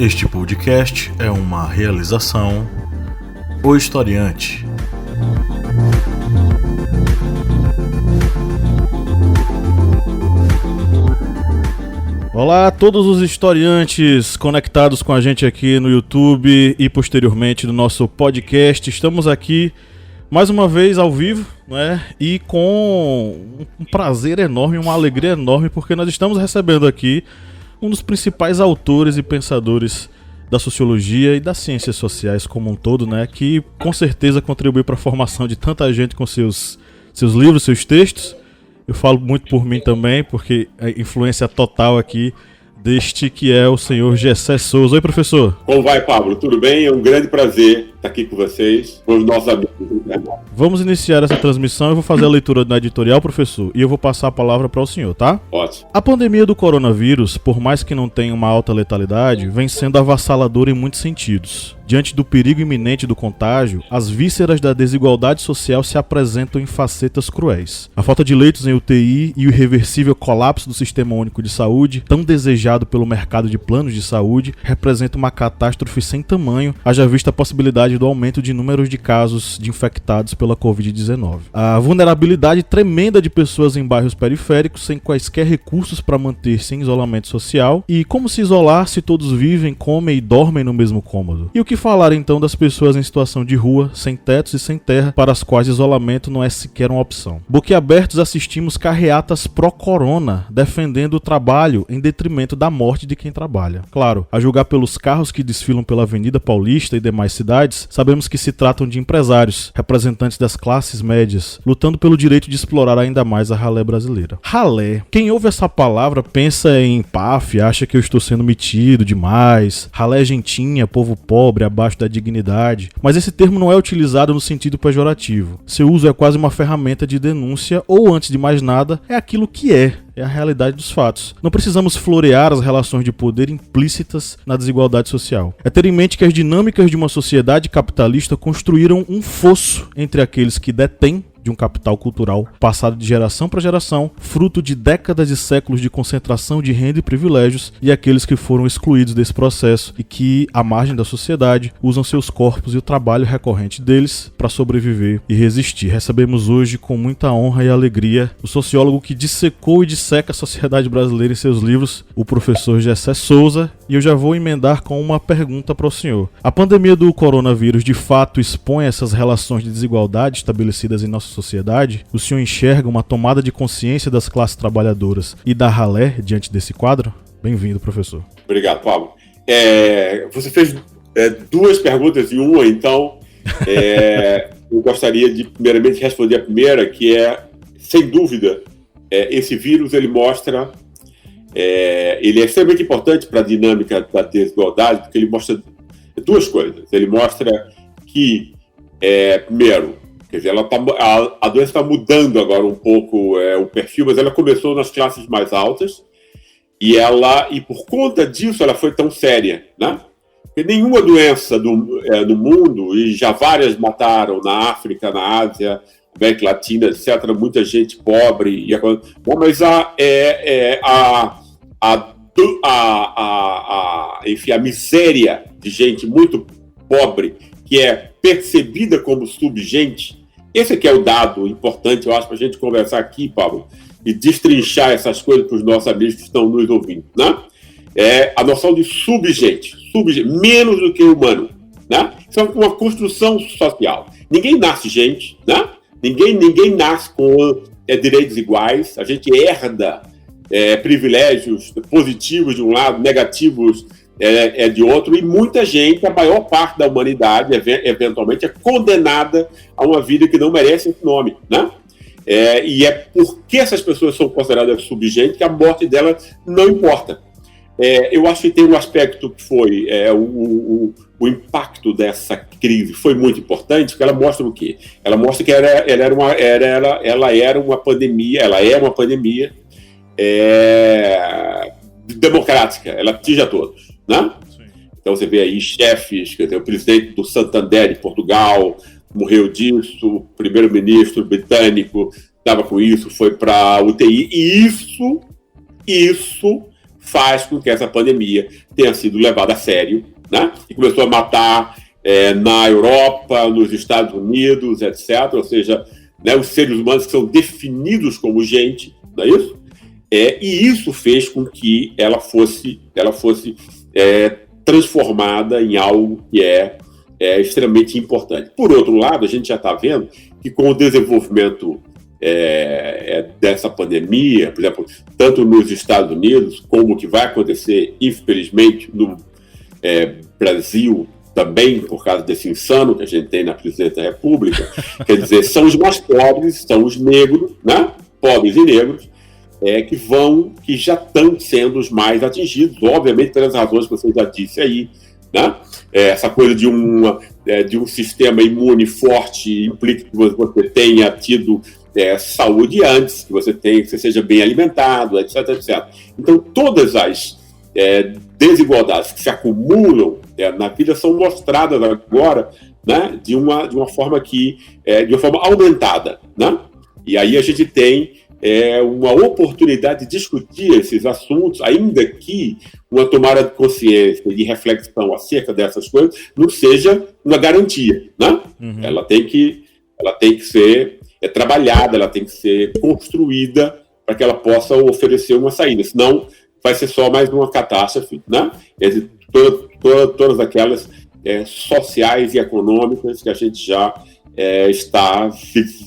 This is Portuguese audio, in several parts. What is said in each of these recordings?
Este podcast é uma realização O Historiante. Olá a todos os historiantes conectados com a gente aqui no YouTube e posteriormente no nosso podcast. Estamos aqui mais uma vez ao vivo, né? E com um prazer enorme, uma alegria enorme, porque nós estamos recebendo aqui um dos principais autores e pensadores da sociologia e das ciências sociais como um todo, né? Que com certeza contribuiu para a formação de tanta gente com seus livros, seus textos. Eu falo muito por mim também, porque a influência total aqui deste que é o senhor Gessé Souza. Oi, professor. Como vai, Pablo? Tudo bem? É um grande prazer estar aqui com vocês, com os nossos amigos. Vamos iniciar essa transmissão. Eu vou fazer a leitura da editorial, professor, e eu vou passar a palavra para o senhor, tá? Ótimo. A pandemia do coronavírus, por mais que não tenha uma alta letalidade, vem sendo avassaladora em muitos sentidos. Diante do perigo iminente do contágio, as vísceras da desigualdade social se apresentam em facetas cruéis. A falta de leitos em UTI e o irreversível colapso do Sistema Único de Saúde, tão desejado pelo mercado de planos de saúde, representa uma catástrofe sem tamanho, haja vista a possibilidade do aumento de números de casos de infectados pela Covid-19. A vulnerabilidade tremenda de pessoas em bairros periféricos, sem quaisquer recursos para manter-se em isolamento social, e como se isolar se todos vivem, comem e dormem no mesmo cômodo. E o que falar então das pessoas em situação de rua, sem tetos e sem terra, para as quais isolamento não é sequer uma opção. Boquiabertos assistimos carreatas pró-corona, defendendo o trabalho em detrimento da morte de quem trabalha. Claro, a julgar pelos carros que desfilam pela Avenida Paulista e demais cidades, sabemos que se tratam de empresários, representantes das classes médias, lutando pelo direito de explorar ainda mais a ralé brasileira. Ralé. Quem ouve essa palavra pensa em empáfia, acha que eu estou sendo metido demais. Ralé gentinha, povo pobre, abaixo da dignidade, mas esse termo não é utilizado no sentido pejorativo. Seu uso é quase uma ferramenta de denúncia ou, antes de mais nada, é aquilo que é a realidade dos fatos. Não precisamos florear as relações de poder implícitas na desigualdade social. É ter em mente que as dinâmicas de uma sociedade capitalista construíram um fosso entre aqueles que detêm de um capital cultural passado de geração para geração, fruto de décadas e séculos de concentração de renda e privilégios, e aqueles que foram excluídos desse processo e que, à margem da sociedade, usam seus corpos e o trabalho recorrente deles para sobreviver e resistir. Recebemos hoje, com muita honra e alegria, o sociólogo que dissecou e disseca a sociedade brasileira em seus livros, o professor Gessé Souza, e eu já vou emendar com uma pergunta para o senhor. A pandemia do coronavírus de fato expõe essas relações de desigualdade estabelecidas em nossa sociedade? O senhor enxerga uma tomada de consciência das classes trabalhadoras e da ralé diante desse quadro? Bem-vindo, professor. Obrigado, Pablo. Você fez duas perguntas em uma, então eu gostaria de primeiramente responder a primeira, que é, sem dúvida, esse vírus ele mostra, ele é extremamente importante para a dinâmica da desigualdade, porque ele mostra duas coisas. Ele mostra que, primeiro, quer dizer, a doença está mudando agora um pouco o perfil, mas ela começou nas classes mais altas e por conta disso ela foi tão séria, né? Porque nenhuma doença no mundo, e já várias mataram na África, na Ásia, América Latina, etc., muita gente pobre, mas enfim, a miséria de gente muito pobre, que é percebida como subgente. Esse aqui é o dado importante, eu acho, para a gente conversar aqui, Pablo, e destrinchar essas coisas para os nossos amigos que estão nos ouvindo, né? É a noção de subgente, menos do que humano, né? Isso é uma construção social. Ninguém nasce gente, né? Ninguém nasce com direitos iguais. A gente herda privilégios positivos de um lado, negativos de outro, e muita gente, a maior parte da humanidade, eventualmente, é condenada a uma vida que não merece esse nome, né? E é porque essas pessoas são consideradas subgentes que a morte delas não importa. Eu acho que tem um aspecto que foi o impacto dessa crise foi muito importante, porque ela mostra o quê? Ela mostra que ela era uma pandemia democrática, ela atinge a todos, né? Então você vê aí chefes, quer dizer, o presidente do Santander, de Portugal, morreu disso, o primeiro-ministro britânico estava com isso, foi para a UTI, e isso faz com que essa pandemia tenha sido levada a sério, né? E começou a matar na Europa, nos Estados Unidos, etc. Ou seja, né, os seres humanos que são definidos como gente, não é isso? E isso fez com que ela fosse transformada em algo que é extremamente importante. Por outro lado, a gente já está vendo que com o desenvolvimento dessa pandemia, por exemplo, tanto nos Estados Unidos, como o que vai acontecer, infelizmente, no Brasil também, por causa desse insano que a gente tem na presidência da República, quer dizer, são os mais pobres, são os negros, né? Pobres e negros, que já estão sendo os mais atingidos, obviamente pelas razões que você já disse aí, né? Essa coisa de um sistema imune forte implica que você tenha tido saúde antes, que você seja bem alimentado, etc, etc. Então, todas as desigualdades que se acumulam na vida são mostradas agora, né, de uma forma aumentada, né? E aí a gente tem uma oportunidade de discutir esses assuntos, ainda que uma tomada de consciência e de reflexão acerca dessas coisas não seja uma garantia, né? Uhum. Ela tem que ser trabalhada, ela tem que ser construída para que ela possa oferecer uma saída, senão vai ser só mais uma catástrofe, né? Todas aquelas sociais e econômicas que a gente já está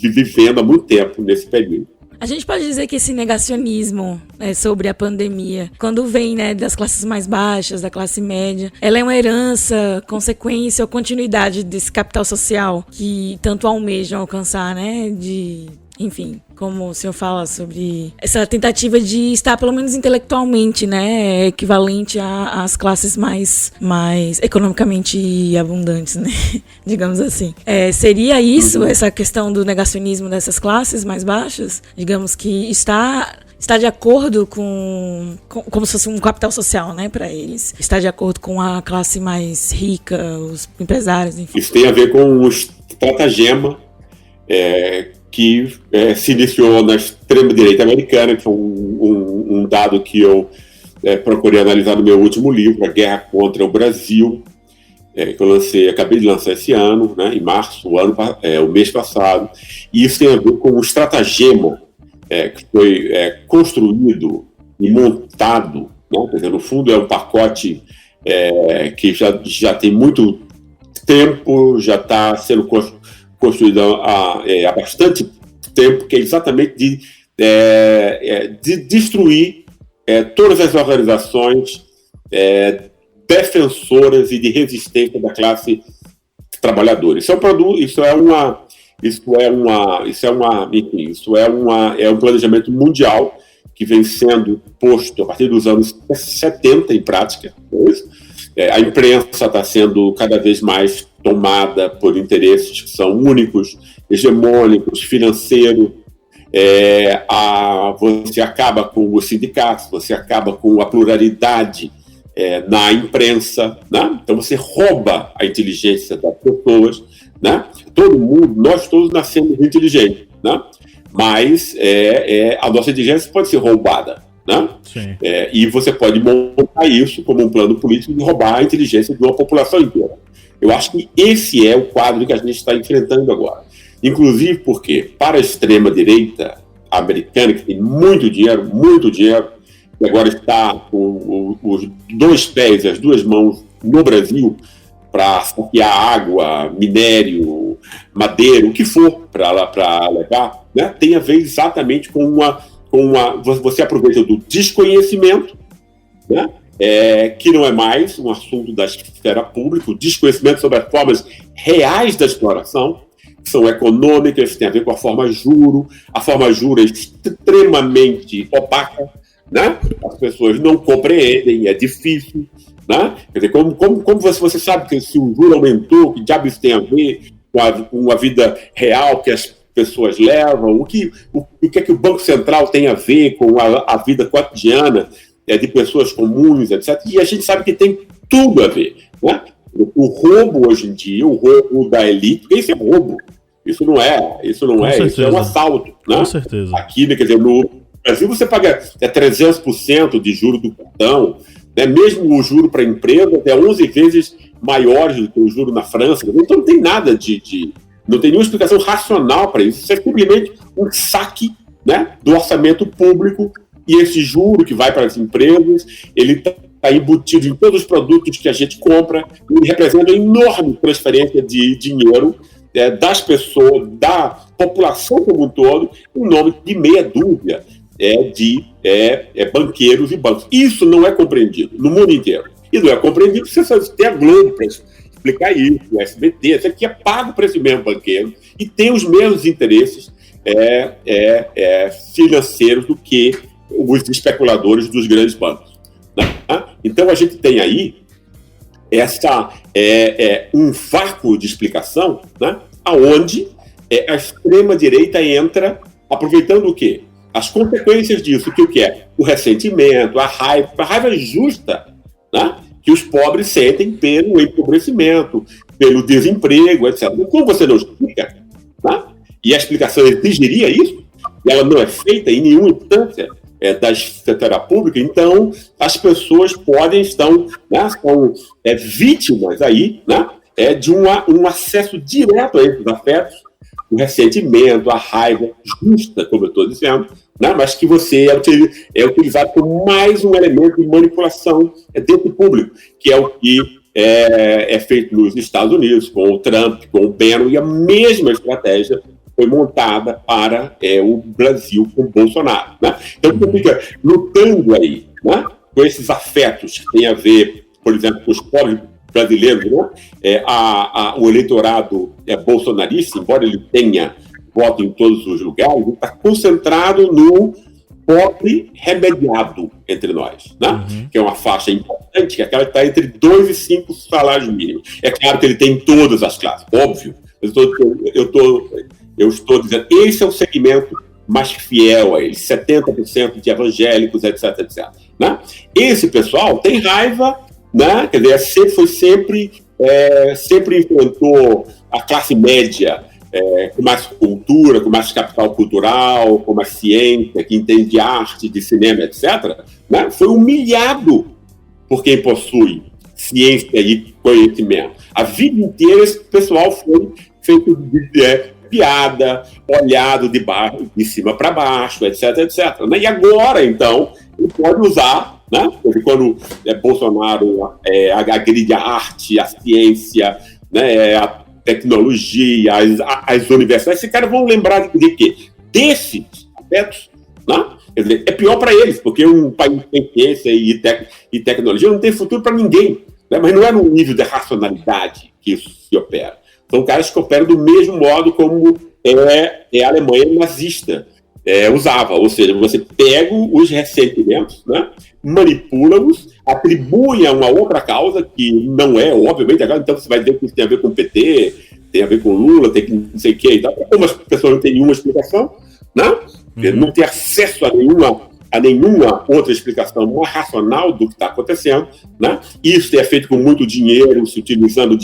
vivendo há muito tempo nesse período. A gente pode dizer que esse negacionismo sobre a pandemia, quando vem, né, das classes mais baixas, da classe média, ela é uma herança, consequência ou continuidade desse capital social que tanto almejam alcançar, né, enfim, como o senhor fala sobre essa tentativa de estar, pelo menos intelectualmente, né, equivalente às classes mais economicamente abundantes, né, digamos assim. Seria isso, essa questão do negacionismo dessas classes mais baixas? Digamos que está de acordo com como se fosse um capital social, né, para eles. Está de acordo com a classe mais rica, os empresários, enfim. Isso tem a ver com o estratagema que se iniciou na extrema-direita americana, que foi um dado que eu procurei analisar no meu último livro, A Guerra contra o Brasil, que eu acabei de lançar esse ano, né, em março, o mês passado. E isso tem a ver com o estratagema que foi construído e montado, né? Quer dizer, no fundo é um pacote que já tem muito tempo, já está sendo construído há bastante tempo, que é exatamente de destruir todas as organizações defensoras e de resistência da classe trabalhadora. Isso é um planejamento mundial que vem sendo posto a partir dos anos 70 em prática. A imprensa está sendo cada vez mais tomada por interesses que são únicos, hegemônicos, financeiros. Você acaba com os sindicatos, você acaba com a pluralidade na imprensa, né? Então você rouba a inteligência das pessoas, né? Nós todos nascemos inteligentes, né? Mas a nossa inteligência pode ser roubada, né? E você pode montar isso como um plano político de roubar a inteligência de uma população inteira. Eu acho que esse é o quadro que a gente está enfrentando agora. Inclusive porque, para a extrema-direita americana, que tem muito dinheiro, e agora está com os dois pés e as duas mãos no Brasil para saquear água, minério, madeira, o que for para levar, né? Tem a ver exatamente com você aproveita do desconhecimento, né? Que não é mais um assunto da esfera pública, o desconhecimento sobre as formas reais da exploração, que são econômicas, que tem a ver com a forma juro. A forma juro é extremamente opaca, né? As pessoas não compreendem, é difícil, né? Quer dizer, como você sabe que se o juro aumentou, que diabo isso tem a ver com a vida real que as pessoas levam, o que é que o Banco Central tem a ver com a vida cotidiana de pessoas comuns, etc. E a gente sabe que tem tudo a ver, né? O roubo hoje em dia, o roubo da elite, isso é roubo. Isso não é, isso é um assalto, né? Com certeza. Aqui, quer dizer, Brasil você paga 300% de juro do cartão, né? Mesmo o juro para empresa é 11 vezes maior do que o juro na França. Então não tem nada não tem nenhuma explicação racional para isso. Isso é simplesmente um saque, né, do orçamento público, e esse juro que vai para as empresas, ele está embutido em todos os produtos que a gente compra, e representa uma enorme transferência de dinheiro das pessoas, da população como um todo, em nome de meia dúzia de banqueiros e bancos. Isso não é compreendido no mundo inteiro. E não é compreendido, você só tem a Globo para explicar isso, o SBT, isso aqui é pago para esse mesmo banqueiro e tem os mesmos interesses financeiros do que os especuladores dos grandes bancos. Né? Então a gente tem aí um vácuo de explicação, né? Onde a extrema-direita entra aproveitando o quê? As consequências disso, que o que é? O ressentimento, a raiva justa, né? Que os pobres sentem pelo empobrecimento, pelo desemprego, etc. Como você não explica, né? E a explicação exigiria isso, e ela não é feita em nenhuma instância da esfera pública, então as pessoas são vítimas aí, né? De um acesso direto a esses afetos, o ressentimento, a raiva justa, como eu estou dizendo, né? Mas que você é utilizado como mais um elemento de manipulação dentro do público, que é o que é feito nos Estados Unidos, com o Trump, com o Bannon, e a mesma estratégia foi montada para o Brasil com o Bolsonaro. Né? Então, você fica lutando aí, né, com esses afetos que têm a ver, por exemplo, com os pobres brasileiros, né? O eleitorado bolsonarista, embora ele tenha voto em todos os lugares, ele está concentrado no pobre remediado entre nós, né? Que é uma faixa importante, que é aquela que está entre 2 e 5 salários mínimos. É claro que ele tem todas as classes, óbvio. Eu estou dizendo, esse é o segmento mais fiel a ele, 70% de evangélicos, etc, etc. Né? Esse pessoal tem raiva, né? Quer dizer, sempre enfrentou a classe média com mais cultura, com mais capital cultural, com mais ciência, que entende de arte, de cinema, etc. Né? Foi humilhado por quem possui ciência e conhecimento. A vida inteira esse pessoal foi feito de piada, olhado de cima para baixo, etc, etc. Né? E agora, então, ele pode usar, né? Porque quando Bolsonaro agride a arte, a ciência, né? A tecnologia, as universidades, esses caras vão lembrar de quê? Desses aspectos, né? Quer dizer, é pior para eles, porque um país sem ciência e tecnologia não tem futuro para ninguém, né? Mas não é no nível de racionalidade que isso se opera. São caras que operam do mesmo modo como a Alemanha nazista usava, ou seja, você pega os ressentimentos, né, manipula-os, atribui a uma outra causa que não é, obviamente, agora então você vai dizer que isso tem a ver com o PT, tem a ver com Lula, tem que não sei o que e tal. Como as pessoas não têm nenhuma explicação, né? Não tem acesso a nenhuma outra explicação mais racional do que está acontecendo, né? Isso é feito com muito dinheiro, se utilizando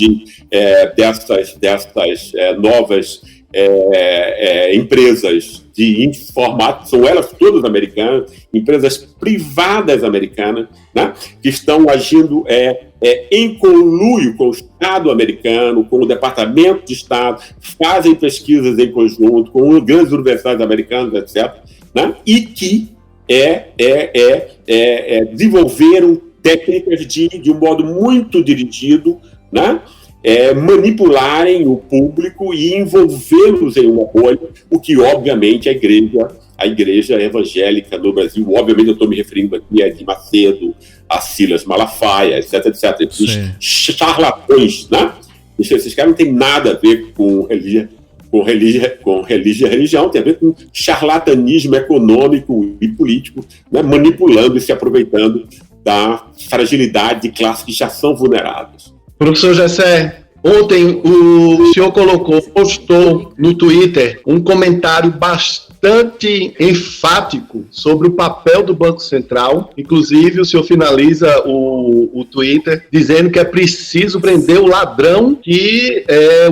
dessas novas empresas de informática, são elas todas americanas, empresas privadas americanas, né? Que estão agindo em conluio com o Estado americano, com o Departamento de Estado, fazem pesquisas em conjunto com grandes universidades americanas, etc., né? E que desenvolveram técnicas de um modo muito dirigido, né? Manipularem o público e envolvê-los em uma bolha, o que, obviamente, a igreja evangélica no Brasil, obviamente eu estou me referindo aqui a Edir Macedo, a Silas Malafaia, etc, etc. Esses charlatões, né? Esses caras não têm nada a ver com religião, tem a ver com charlatanismo econômico e político, né? Manipulando e se aproveitando da fragilidade de classes que já são vulneráveis. Professor Gessé, ontem o senhor postou no Twitter um comentário bastante bastante enfático sobre o papel do Banco Central. Inclusive, o senhor finaliza o Twitter dizendo que é preciso prender o ladrão que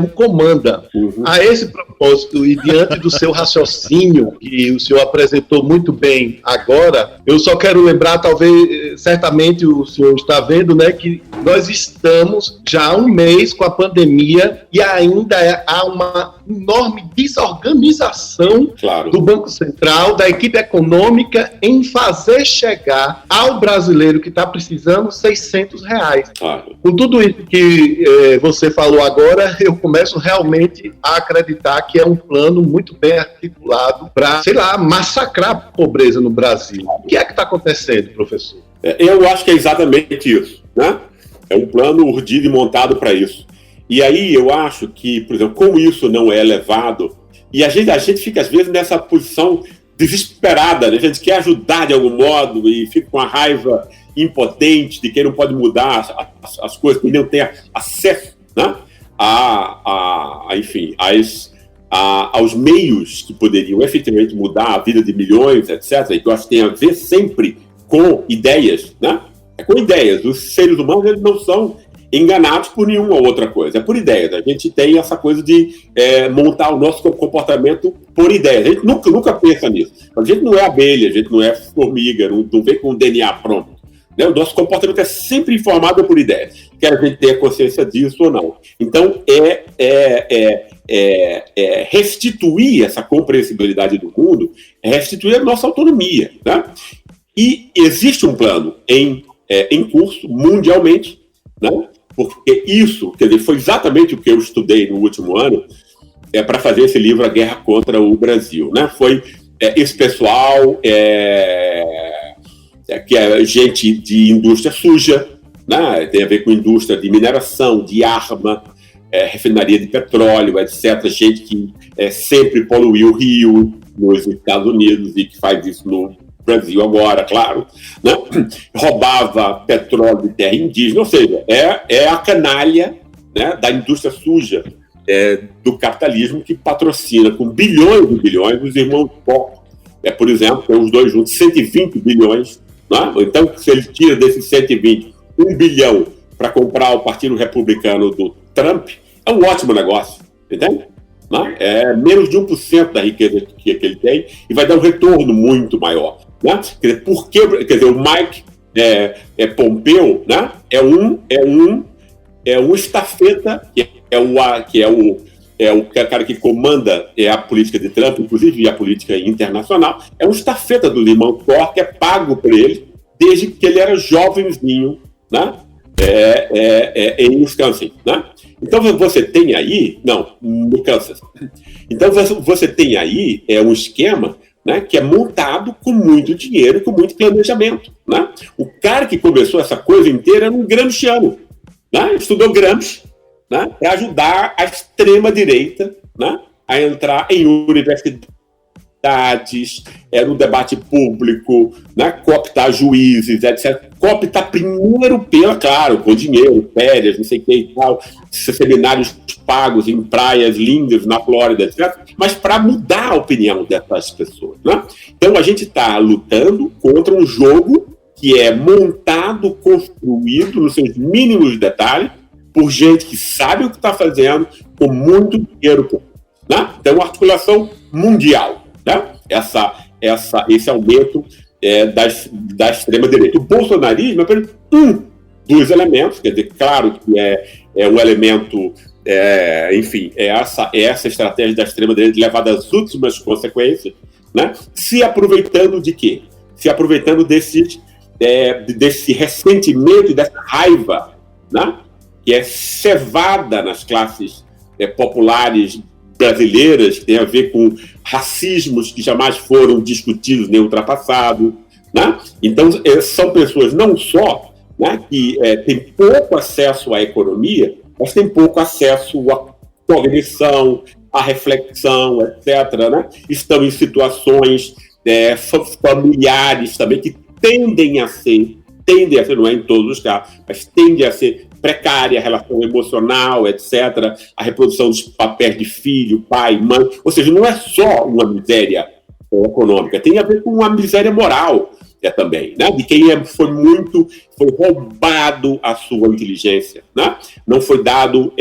o comanda. A esse propósito, e diante do seu raciocínio, que o senhor apresentou muito bem agora, eu só quero lembrar, talvez, certamente o senhor está vendo, né, que nós estamos já há um mês com a pandemia e ainda há uma enorme desorganização do Banco Central, da equipe econômica, em fazer chegar ao brasileiro que está precisando R$600. Com tudo isso que você falou agora, eu começo realmente a acreditar que é um plano muito bem articulado para, massacrar a pobreza no Brasil. O que é que está acontecendo, professor? Eu acho que é exatamente isso, né? É um plano urdido e montado para isso. E aí eu acho que, por exemplo, como isso não é levado, e a gente fica às vezes nessa posição desesperada, né? A gente quer ajudar de algum modo e fica com a raiva impotente de quem não pode mudar as coisas, que não tem acesso, né? Enfim, aos meios que poderiam efetivamente mudar a vida de milhões, etc., e que eu acho que tem a ver sempre com ideias, né? É com ideias. Os seres humanos, eles não são enganados por nenhuma outra coisa, é por ideias. A gente tem essa coisa de montar o nosso comportamento por ideias. A gente nunca pensa nisso. A gente não é abelha, a gente não é formiga, não vem com o DNA pronto. Né? O nosso comportamento é sempre informado por ideias, quer a gente tenha consciência disso ou não. Então, restituir essa compreensibilidade do mundo, é restituir a nossa autonomia. Né? E existe um plano em curso mundialmente, né? Porque isso, quer dizer, foi exatamente o que eu estudei no último ano para fazer esse livro, A Guerra contra o Brasil. Né? Foi esse pessoal que é gente de indústria suja, né? Tem a ver com indústria de mineração, de arma, refinaria de petróleo, etc. Gente que sempre poluiu o Rio nos Estados Unidos e que faz isso no Brasil agora, claro, né? Roubava petróleo de terra indígena, ou seja, é a canalha, né, da indústria suja do capitalismo que patrocina com bilhões e bilhões os irmãos Koch. Por exemplo, tem os dois juntos 120 bilhões, né? Então, se ele tira desses 120, 1 bilhão para comprar o Partido Republicano do Trump, é um ótimo negócio, entende? Né? É menos de 1% da riqueza que ele tem e vai dar um retorno muito maior. Né? Quer dizer, o Mike Pompeo, né? é um estafeta, que é o cara que comanda a política de Trump, inclusive a política internacional, é um estafeta do irmão Koch, que é pago por ele desde que ele era jovenzinho, né? Em Wisconsin. Né? Então você tem aí, no Kansas. Então você tem aí um esquema, né, que é montado com muito dinheiro e com muito planejamento. Né? O cara que começou essa coisa inteira era um gramsciano. Né? Estudou Gramsci, né, para ajudar a extrema-direita, né, a entrar em universidades, no debate público, né, cooptar juízes, etc. Cooptar primeiro claro, com dinheiro, férias, não sei o que e tal, seminários pagos em praias lindas na Flórida, etc., mas para mudar a opinião dessas pessoas. Né? Então, a gente está lutando contra um jogo que é montado, construído nos seus mínimos detalhes, por gente que sabe o que está fazendo, com muito dinheiro. Né? Então, uma articulação mundial. Né? Esse aumento da extrema-direita. O bolsonarismo é apenas um dos elementos, quer dizer, claro que é um elemento, enfim, essa estratégia da extrema-direita levada às últimas consequências, né? Se aproveitando de quê? Se aproveitando desse ressentimento e dessa raiva, né? Que é cevada nas classes populares brasileiras, que tem a ver com racismos que jamais foram discutidos nem ultrapassados. Né? Então, são pessoas não só, né, que têm pouco acesso à economia, mas têm pouco acesso à cognição, à reflexão, etc. Né? Estão em situações familiares também que tendem a ser, não é em todos os casos, mas tendem a ser precária, a relação emocional, etc., a reprodução dos papéis de filho, pai, mãe, ou seja, não é só uma miséria econômica, tem a ver com a miséria moral também, né? De quem foi roubado a sua inteligência, né? Não foi dado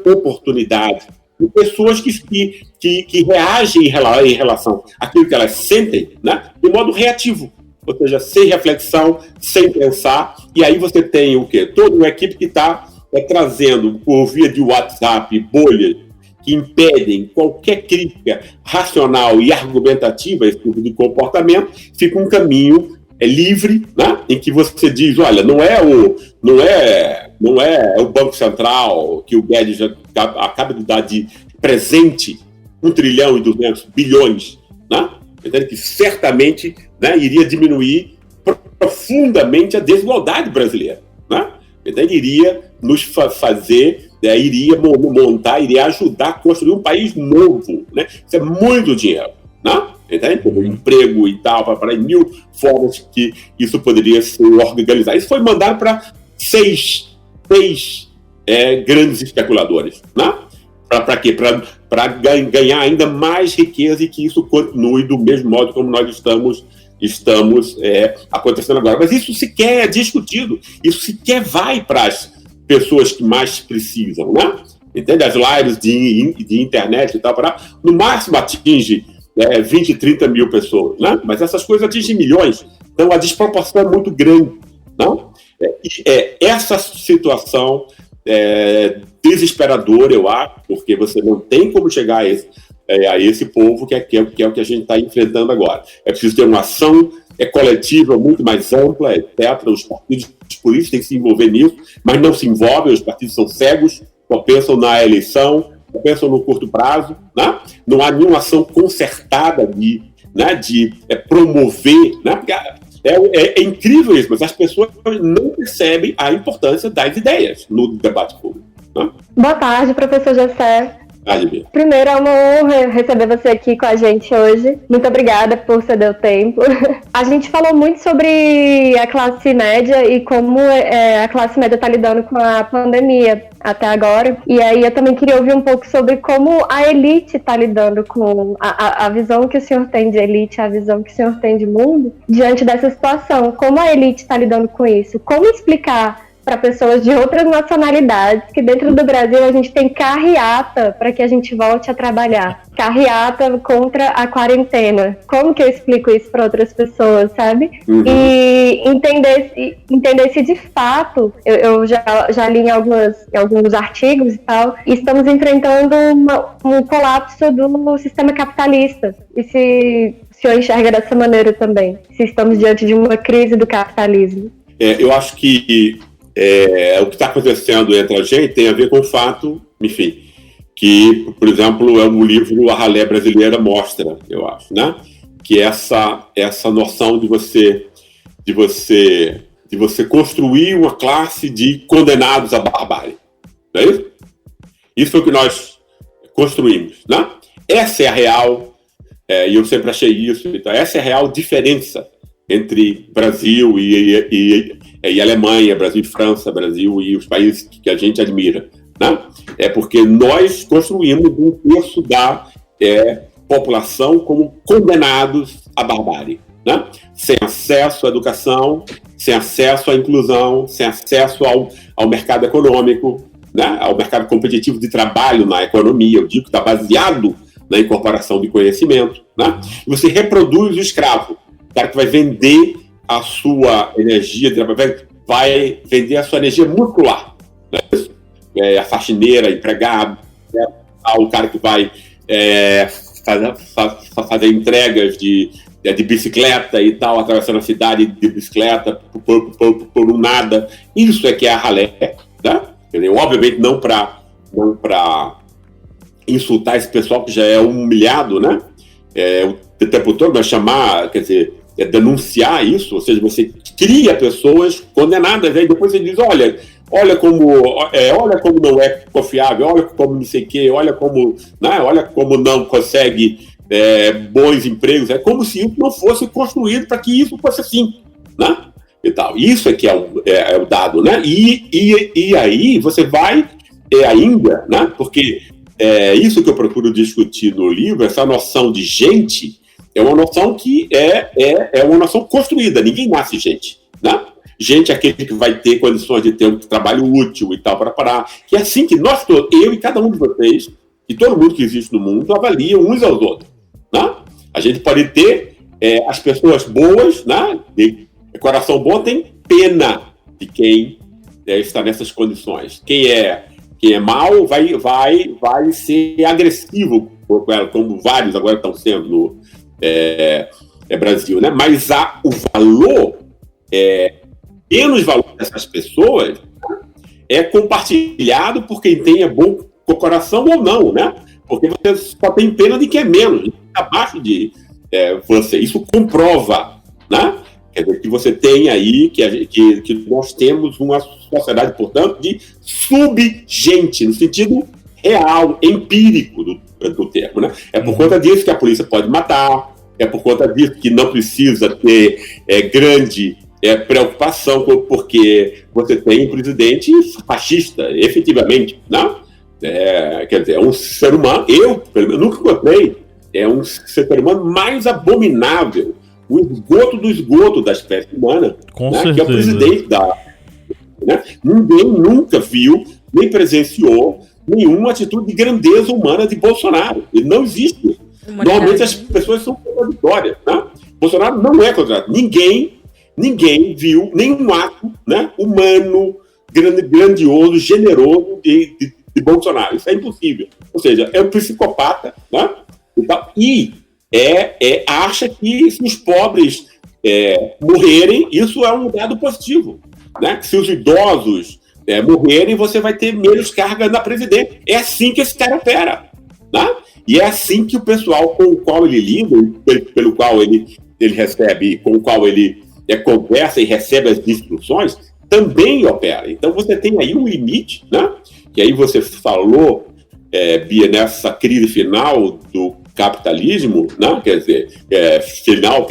oportunidade. E pessoas que reagem em relação àquilo que elas sentem, né? De modo reativo, ou seja, sem reflexão, sem pensar, e aí você tem o quê? Toda uma equipe que está trazendo por via de WhatsApp bolhas que impedem qualquer crítica racional e argumentativa a esse tipo de comportamento, fica um caminho livre, né? Em que você diz, olha, não é o Banco Central que o Guedes já acaba de dar de presente 1 trilhão e 200 bilhões, né? Entende? Que certamente, né, iria diminuir profundamente a desigualdade brasileira, né? Entende? Iria nos fazer, iria montar, iria ajudar a construir um país novo, né? Isso é muito dinheiro, né? Entende? Como emprego e tal, para mil formas que isso poderia ser organizado. Isso foi mandado para seis grandes especuladores, né? Para quê? Para ganhar ainda mais riqueza e que isso continue do mesmo modo como nós estamos acontecendo agora. Mas isso sequer é discutido, isso sequer vai para as pessoas que mais precisam, né? Entende? As lives de internet e tal, no máximo atinge 20, 30 mil pessoas, né? Mas essas coisas atingem milhões, então a desproporção é muito grande, não? Essa situação desesperadora, eu acho, porque você não tem como chegar a esse povo que é o que a gente está enfrentando agora. É preciso ter uma ação coletiva muito mais ampla, etc. Os partidos políticos têm que se envolver nisso, mas não se envolvem, os partidos são cegos, só pensam na eleição, só pensam no curto prazo, né? Não há nenhuma ação concertada de promover, né? Porque é incrível isso, mas as pessoas não percebem a importância das ideias no debate público, né? Boa tarde, professor Gessé. Primeiro, é uma honra receber você aqui com a gente hoje. Muito obrigada por ceder o tempo. A gente falou muito sobre a classe média e como a classe média está lidando com a pandemia até agora. E aí eu também queria ouvir um pouco sobre como a elite está lidando com a visão que o senhor tem de elite, a visão que o senhor tem de mundo diante dessa situação. Como a elite está lidando com isso? Como explicar para pessoas de outras nacionalidades, que dentro do Brasil a gente tem carreata para que a gente volte a trabalhar. Carreata contra a quarentena. Como que eu explico isso para outras pessoas, sabe? Uhum. E entender se de fato, eu já li em alguns artigos e tal, e estamos enfrentando um colapso do sistema capitalista. E se o senhor enxerga dessa maneira também? Se estamos diante de uma crise do capitalismo? Eu acho que o que está acontecendo entre a gente tem a ver com o fato, enfim, que, por exemplo, o livro A Ralé Brasileira mostra, eu acho, né? Que essa noção de você construir uma classe de condenados à barbárie. Não é isso? Isso é o que nós construímos, né? Essa é a real, e eu sempre achei isso, então, essa é a real diferença entre Brasil e Alemanha, Brasil e França, Brasil e os países que a gente admira, né? É porque nós construímos um terço da população como condenados à barbárie, né? Sem acesso à educação, sem acesso à inclusão, sem acesso ao mercado econômico, né? Ao mercado competitivo de trabalho na economia, eu digo que está baseado na incorporação de conhecimento, né? E você reproduz o escravo, o cara que vai vender a sua energia, vai vender a sua energia muscular, né? A faxineira, empregado, né? O cara que vai fazer entregas de bicicleta e tal, atravessando a cidade de bicicleta por um nada. Isso é que é a ralé, né? Obviamente não para insultar esse pessoal que já é humilhado, né? O tempo todo, mas chamar, quer dizer, denunciar isso, ou seja, você cria pessoas condenadas, aí depois você diz, olha como não é confiável, olha como não sei o quê, olha como não consegue bons empregos, é como se isso não fosse construído para que isso fosse assim, né? E tal. Isso é que é o dado, né? E aí você vai ainda, né? Porque isso que eu procuro discutir no livro, essa noção de gente é uma noção que é uma noção construída. Ninguém nasce gente, né? Gente é aquele que vai ter condições de ter um trabalho útil e tal, para parar. Que é assim que nós todos, eu e cada um de vocês, e todo mundo que existe no mundo, avaliam uns aos outros, né? A gente pode ter as pessoas boas, né? De coração bom, tem pena de quem está nessas condições. Quem é mau vai ser agressivo com ela, como vários agora estão sendo no Brasil, né? Mas o valor, menos valor dessas pessoas, né, é compartilhado por quem tenha bom coração ou não, né? Porque você só tem pena de quem é menos, abaixo de você. Isso comprova, né? Quer dizer, que você tem aí, que nós temos uma sociedade, portanto, de subgente, no sentido real, empírico do termo, né? É por conta disso que a polícia pode matar, é por conta disso que não precisa ter grande preocupação, porque você tem um presidente fascista, efetivamente, né? Quer dizer, é um ser humano, eu nunca encontrei, um ser humano mais abominável, o esgoto do esgoto da espécie humana, né? Que é o presidente né? Ninguém nunca viu, nem presenciou nenhuma atitude de grandeza humana de Bolsonaro. Ele não existe. Normalmente as pessoas são contraditórias, né? Bolsonaro não é contraditório. Ninguém viu nenhum ato, né, humano, grandioso, generoso de Bolsonaro. Isso é impossível. Ou seja, é um psicopata, né? E acha que se os pobres morrerem, isso é um dado positivo, né? Que se os idosos morrerem, você vai ter menos carga na presidência. É assim que esse cara opera, né? E é assim que o pessoal com o qual ele lida, pelo qual ele recebe, com o qual ele conversa e recebe as instruções, também opera. Então você tem aí um limite, né? Que aí você falou, Bia, nessa crise final do capitalismo, né? Quer dizer, não,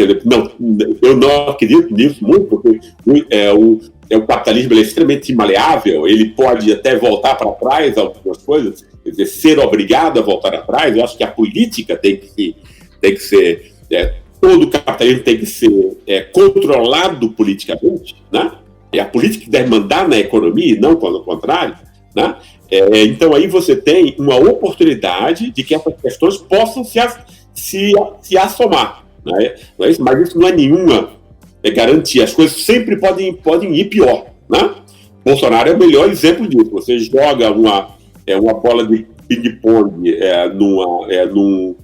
eu não acredito nisso muito, porque o capitalismo é extremamente maleável, ele pode até voltar para trás algumas coisas, quer dizer, ser obrigado a voltar atrás. Eu acho que a política tem que ser todo capitalismo tem que ser controlado politicamente, né? É a política que deve mandar na economia e não pelo contrário, né? Então aí você tem uma oportunidade de que essas questões possam se assomar, né? Não é isso? Mas isso não é nenhuma garantia. As coisas sempre podem ir pior, né? Bolsonaro é o melhor exemplo disso. Você joga uma bola de ping-pong num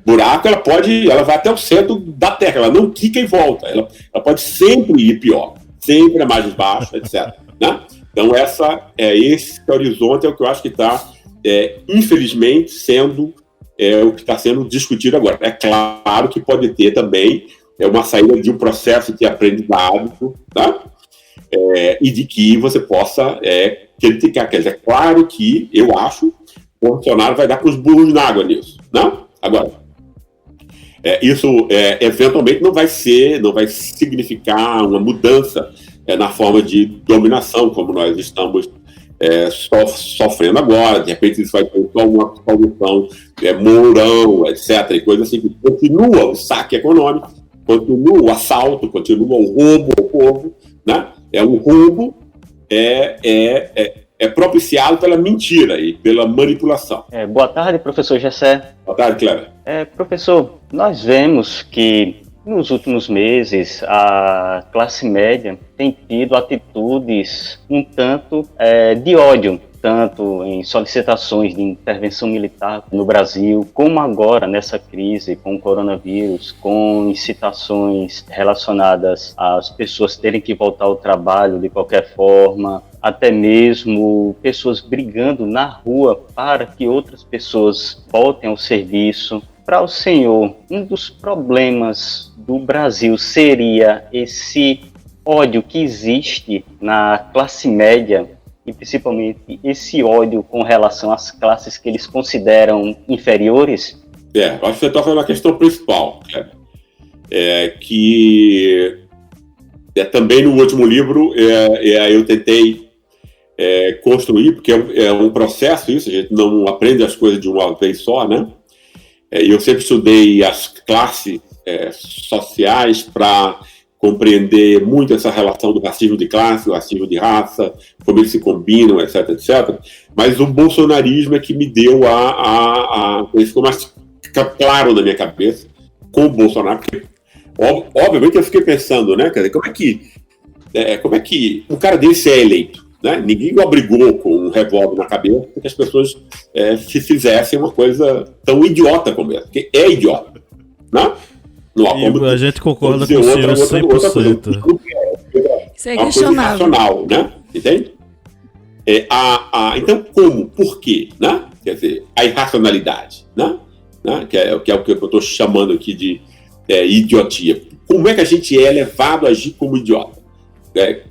buraco, ela vai até o centro da Terra, ela não quica e volta, ela pode sempre ir pior, sempre mais baixo, etc. Né? Então esse horizonte é o que eu acho que está, infelizmente, sendo o que está sendo discutido agora. É claro que pode ter também uma saída de um processo de aprendizado, tá? E de que você possa criticar. Quer dizer, é claro que eu acho que o Bolsonaro vai dar para os burros na água nisso, não? Agora, isso eventualmente não vai significar uma mudança na forma de dominação, como nós estamos sofrendo agora. De repente isso vai ter só uma solução Mourão, etc., e coisa assim, que continua o saque econômico, continua o assalto, continua o roubo ao povo, né? O roubo propiciado pela mentira e pela manipulação. Boa tarde, professor Gessé. Boa tarde, Cleber. Professor, nós vemos que nos últimos meses a classe média tem tido atitudes um tanto de ódio, tanto em solicitações de intervenção militar no Brasil, como agora nessa crise com o coronavírus, com incitações relacionadas às pessoas terem que voltar ao trabalho de qualquer forma, até mesmo pessoas brigando na rua para que outras pessoas voltem ao serviço. Para o senhor, um dos problemas do Brasil seria esse ódio que existe na classe média, e principalmente esse ódio com relação às classes que eles consideram inferiores? Eu acho que você está falando a questão principal, que também no último livro eu tentei construir, porque é um processo isso, a gente não aprende as coisas de uma vez só, né? Eu sempre estudei as classes sociais para compreender muito essa relação do racismo de classe, do racismo de raça, como eles se combinam, etc, etc. Mas o bolsonarismo é que me deu isso ficou mais claro na minha cabeça com o Bolsonaro, porque obviamente eu fiquei pensando, né, quer dizer, como é que um cara desse é eleito? Né? Ninguém o obrigou com um revólver na cabeça que as pessoas se fizessem uma coisa tão idiota como essa, porque é idiota. Né? Não, a gente concorda com o senhor 100%. Isso é questionável. Irracional, né? Entende? Então, como? Por quê? Né? Quer dizer, a irracionalidade, né? Que é o que eu estou chamando aqui de idiotia. Como é que a gente é levado a agir como idiota?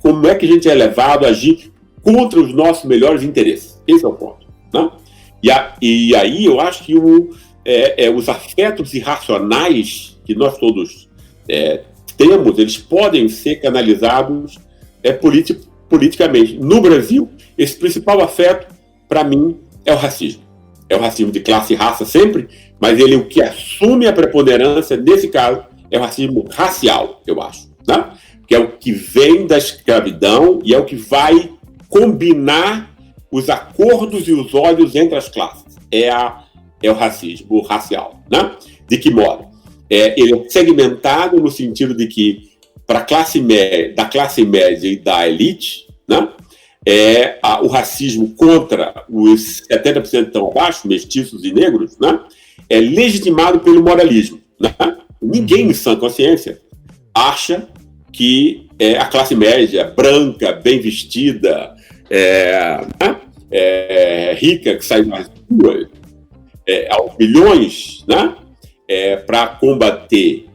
Como é que a gente é levado a agir contra os nossos melhores interesses? Esse é o ponto. Né? E aí eu acho que os afetos irracionais que nós todos temos, eles podem ser canalizados politicamente. No Brasil, esse principal afeto, para mim, é o racismo. É o racismo de classe e raça sempre, mas o que assume a preponderância, nesse caso, é o racismo racial, eu acho. Né? Que é o que vem da escravidão e é o que vai combinar os acordos e os ódios entre as classes. É o racismo racial. Né? De que modo? Ele é segmentado no sentido de que, para da classe média e da elite, né? O racismo contra os 70% que estão abaixo, mestiços e negros, né? É legitimado pelo moralismo. Né? Ninguém, em sã consciência, acha que a classe média, branca, bem vestida, rica, que sai das ruas aos milhões, né? Para combater,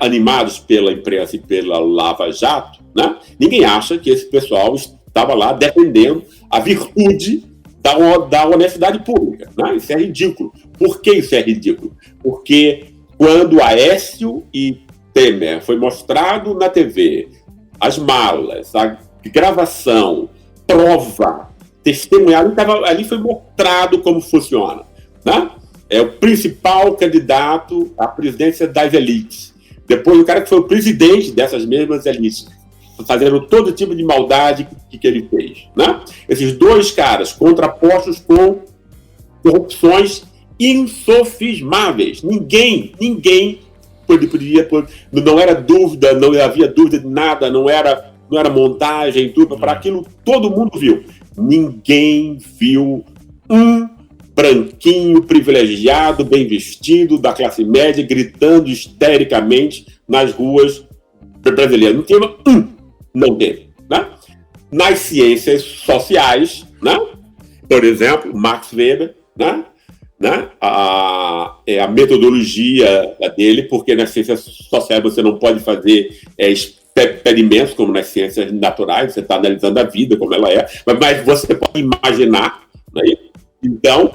animados pela imprensa e pela Lava Jato, né? Ninguém acha que esse pessoal estava lá defendendo a virtude da honestidade pública. Né? Isso é ridículo. Por que isso é ridículo? Porque quando Aécio e Temer foi mostrado na TV, as malas, a gravação, prova, testemunhado, ali foi mostrado como funciona. Né? É o principal candidato à presidência das elites. Depois o cara que foi o presidente dessas mesmas elites, fazendo todo tipo de maldade que ele fez. Né? Esses dois caras contrapostos com corrupções insofismáveis. Ninguém podia, não era dúvida, não havia dúvida de nada, não era montagem, tudo. Para aquilo todo mundo viu. Ninguém viu um branquinho, privilegiado, bem vestido, da classe média, gritando histericamente nas ruas brasileiras. Não tinha não teve. Né? Nas ciências sociais, né? Por exemplo, Max Weber, né? A metodologia dele, porque nas ciências sociais você não pode fazer experimentos como nas ciências naturais, você está analisando a vida como ela é, mas você pode imaginar. Né? Então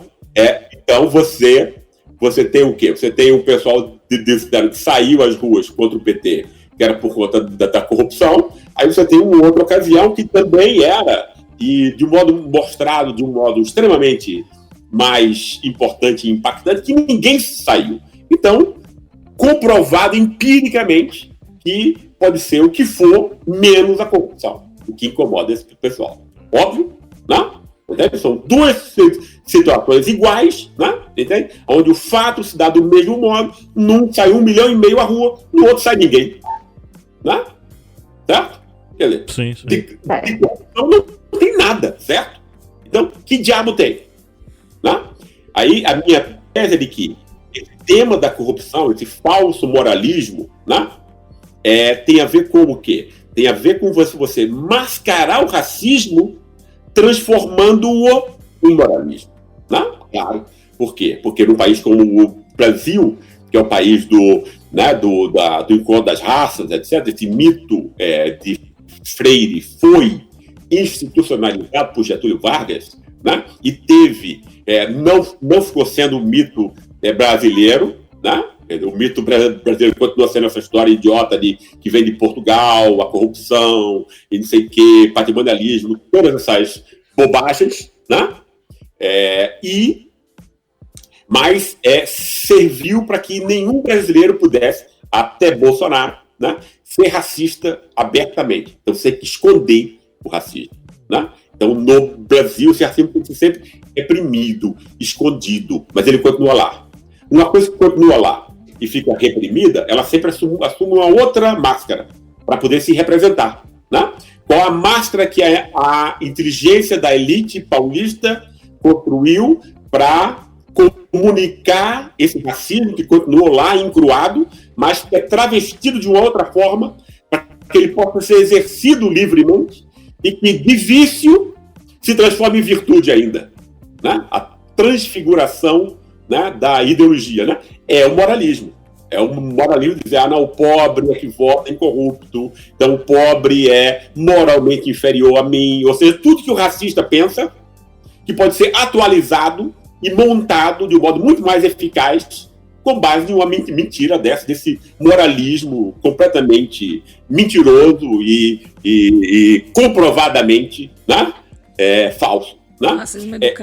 você tem o quê? Você tem o pessoal que saiu às ruas contra o PT, que era por conta da corrupção. Aí você tem uma outra ocasião que também era, e de um modo mostrado, de um modo extremamente mais importante e impactante, que ninguém saiu. Então, comprovado empiricamente que pode ser o que for, menos a corrupção, o que incomoda esse pessoal. Óbvio, né? São duas situações iguais, né? Entende? Onde o fato se dá do mesmo modo, num sai 1,5 milhão à rua, no outro sai ninguém. Né? Certo? Quer dizer, sim. Então não tem nada, certo? Então, que diabo tem? Né? Aí a minha tese é de que esse tema da corrupção, esse falso moralismo, né? Tem a ver com o quê? Tem a ver com você mascarar o racismo transformando-o em moralismo. Né? Claro. Por quê? Porque num país como o Brasil, que é o país do encontro das raças, etc., esse mito de Freire foi institucionalizado por Getúlio Vargas, né? E teve, não ficou sendo um mito brasileiro, né? O mito brasileiro continua sendo essa história idiota que vem de Portugal, a corrupção, e não sei o quê, patrimonialismo, todas essas bobagens, né? mas serviu para que nenhum brasileiro pudesse, até Bolsonaro, né, ser racista abertamente. Então você tem que esconder o racismo. Né? Então no Brasil esse racismo tem que ser sempre reprimido, escondido, mas ele continua lá. Uma coisa que continua lá e fica reprimida, ela sempre assume uma outra máscara para poder se representar. Né? Qual a máscara que a inteligência da elite paulista construiu para comunicar esse racismo que continuou lá encruado, mas que é travestido de uma outra forma para que ele possa ser exercido livremente e que de vício se transforme em virtude ainda. Né? A transfiguração, né, da ideologia, né? É o moralismo. É o moralismo de dizer, não, o pobre é que vota incorrupto, então o pobre é moralmente inferior a mim. Ou seja, tudo que o racista pensa que pode ser atualizado e montado de um modo muito mais eficaz com base em uma mentira desse moralismo completamente mentiroso e comprovadamente, né, falso. Né?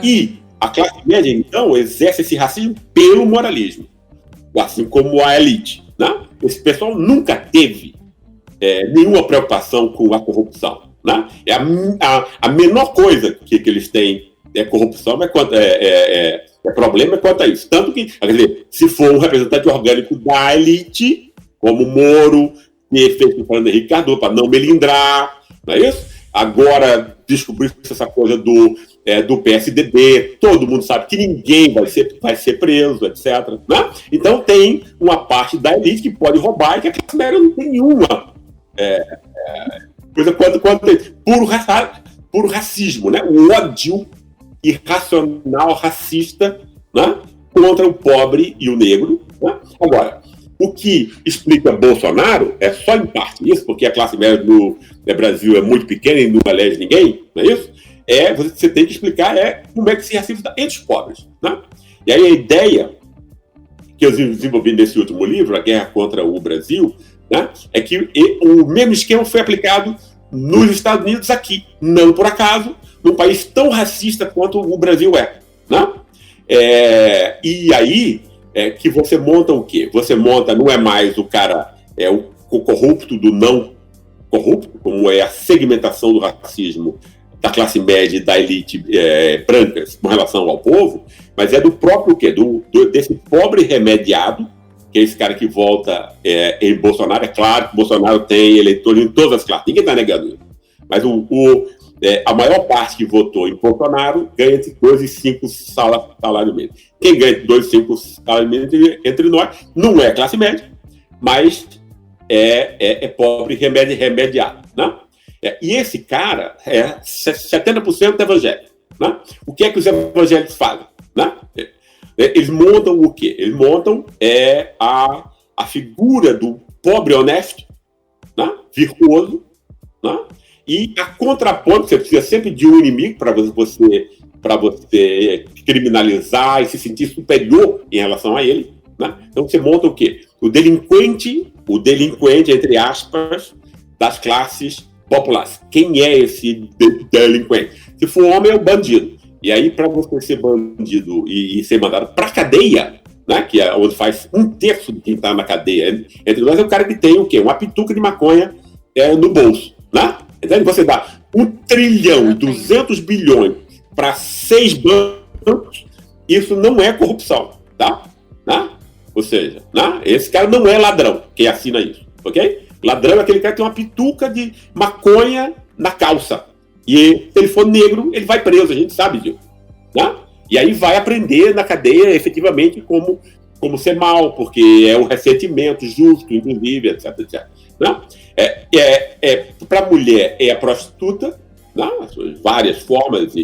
E a classe média, então, exerce esse racismo pelo moralismo, assim como a elite. Né? Esse pessoal nunca teve nenhuma preocupação com a corrupção. Né? A menor coisa que eles têm corrupção, problema quanto a isso. Tanto que, quer dizer, se for um representante orgânico da elite, como Moro, que fez com o Fernando Henrique Cardoso, para não melindrar, não é isso? Agora descobriu essa coisa do PSDB, todo mundo sabe que ninguém vai ser preso, etc. Né? Então tem uma parte da elite que pode roubar e que a classe média não tem nenhuma coisa quanto puro racismo, né? O ódio irracional, racista, né, contra o pobre e o negro. Né? Agora, o que explica Bolsonaro é só em parte isso, porque a classe média do Brasil é muito pequena e não elege ninguém, não é isso? Você tem que explicar como é que se racismo entre os pobres. Né? E aí a ideia que eu desenvolvi nesse último livro, A Guerra contra o Brasil, né, é que o mesmo esquema foi aplicado nos Estados Unidos aqui, não por acaso, num país tão racista quanto o Brasil é. Né? E aí que você monta o quê? Você monta, não é mais o cara, o corrupto do não corrupto, como é a segmentação do racismo da classe média e da elite brancas com relação ao povo, mas é do próprio quê? Desse pobre remediado, que é esse cara que vota em Bolsonaro. É claro que Bolsonaro tem eleitores em todas as classes, ninguém está negando isso. Mas a maior parte que votou em Bolsonaro ganha entre 2 e 5 salários mínimos. Quem ganha entre 2 e 5 salários mínimos entre nós não é classe média, mas é pobre remediado. Né? E esse cara é 70% evangélico. Né? O que é que os evangélicos fazem? Né? Eles montam o quê? Eles montam a figura do pobre honesto, né? Virtuoso, né? E a contraponto, você precisa sempre de um inimigo para você criminalizar e se sentir superior em relação a ele. Né? Então você monta o quê? O delinquente, entre aspas, das classes populares. Quem é esse delinquente? Se for homem, é o bandido. E aí, para você ser bandido e ser mandado para a cadeia, né, que é onde faz 1/3 de quem está na cadeia, entre nós é o cara que tem o quê? Uma pituca de maconha no bolso. Né? Então, você dá 1 trilhão, 200 bilhões para 6 bancos, isso não é corrupção. Tá? Né? Ou seja, né? Esse cara não é ladrão, quem assina isso. Ok? Ladrão é aquele cara que tem uma pituca de maconha na calça. E se ele for negro, ele vai preso, a gente sabe disso. Né? E aí vai aprender na cadeia, efetivamente, como ser mal, porque é um ressentimento justo, inclusive, etc. etc. Né? Para a mulher é a prostituta, né? Várias formas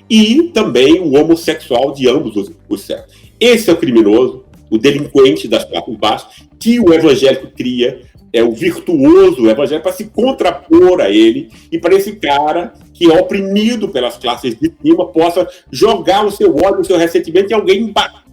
e também o homossexual de ambos os sexos. Esse é o criminoso, o delinquente das classes baixas, que o evangélico cria, o virtuoso evangélico, para se contrapor a ele e para esse cara que é oprimido pelas classes de cima possa jogar o seu ódio, o seu ressentimento em alguém embaixo.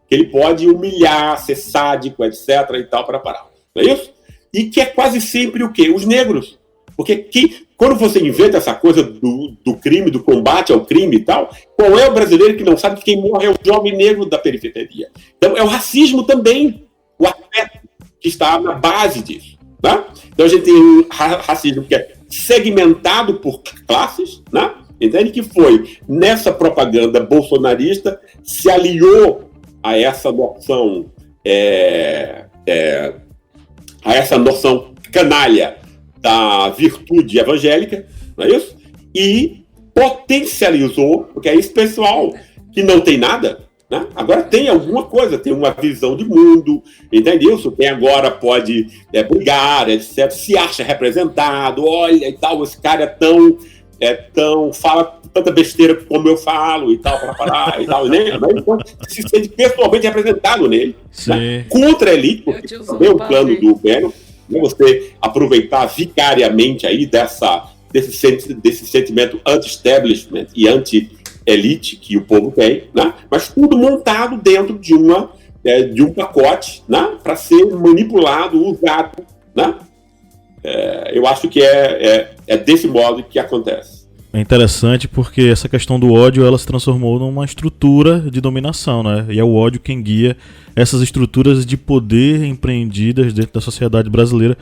Que ele pode humilhar, ser sádico, etc. e tal, para parar. Não é isso? E que é quase sempre o quê? Os negros. Porque quando você inventa essa coisa do crime, do combate ao crime e tal, qual é o brasileiro que não sabe que quem morre é o jovem negro da periferia? Então, é o racismo também, o afeto que está na base disso. Né? Então, a gente tem um racismo que é segmentado por classes, né? Entende? Que foi, nessa propaganda bolsonarista, se aliou a essa noção, a essa noção canalha da virtude evangélica, não é isso? E potencializou, porque é esse pessoal que não tem nada, né? Agora tem alguma coisa, tem uma visão de mundo, entendeu? Tem agora, pode brigar, etc. Se acha representado, olha e tal, esse cara é tão fala tanta besteira como eu falo e tal, para parar e tal, né? Então, se sente pessoalmente representado nele, né? Contra a elite, porque também é um plano do governo, né? Você aproveitar vicariamente aí desse sentimento anti-establishment e anti-elite que o povo tem, né? Mas tudo montado dentro de um pacote, né? Para ser manipulado, usado, né? Eu acho que é desse modo que acontece. É interessante porque essa questão do ódio, ela se transformou numa estrutura de dominação, né? E é o ódio quem guia essas estruturas de poder empreendidas dentro da sociedade brasileira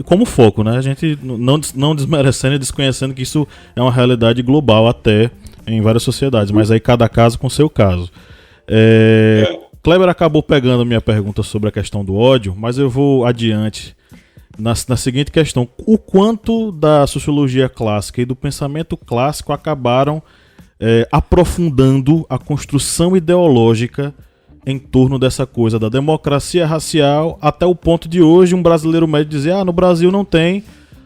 como foco, né? A gente não desmerecendo e desconhecendo que isso é uma realidade global até em várias sociedades, mas aí cada caso com seu caso. Kleber acabou pegando a minha pergunta sobre a questão do ódio, mas eu vou adiante na seguinte questão: o quanto da sociologia clássica e do pensamento clássico acabaram aprofundando a construção ideológica em torno dessa coisa da democracia racial, até o ponto de hoje um brasileiro médio dizer: no Brasil não tem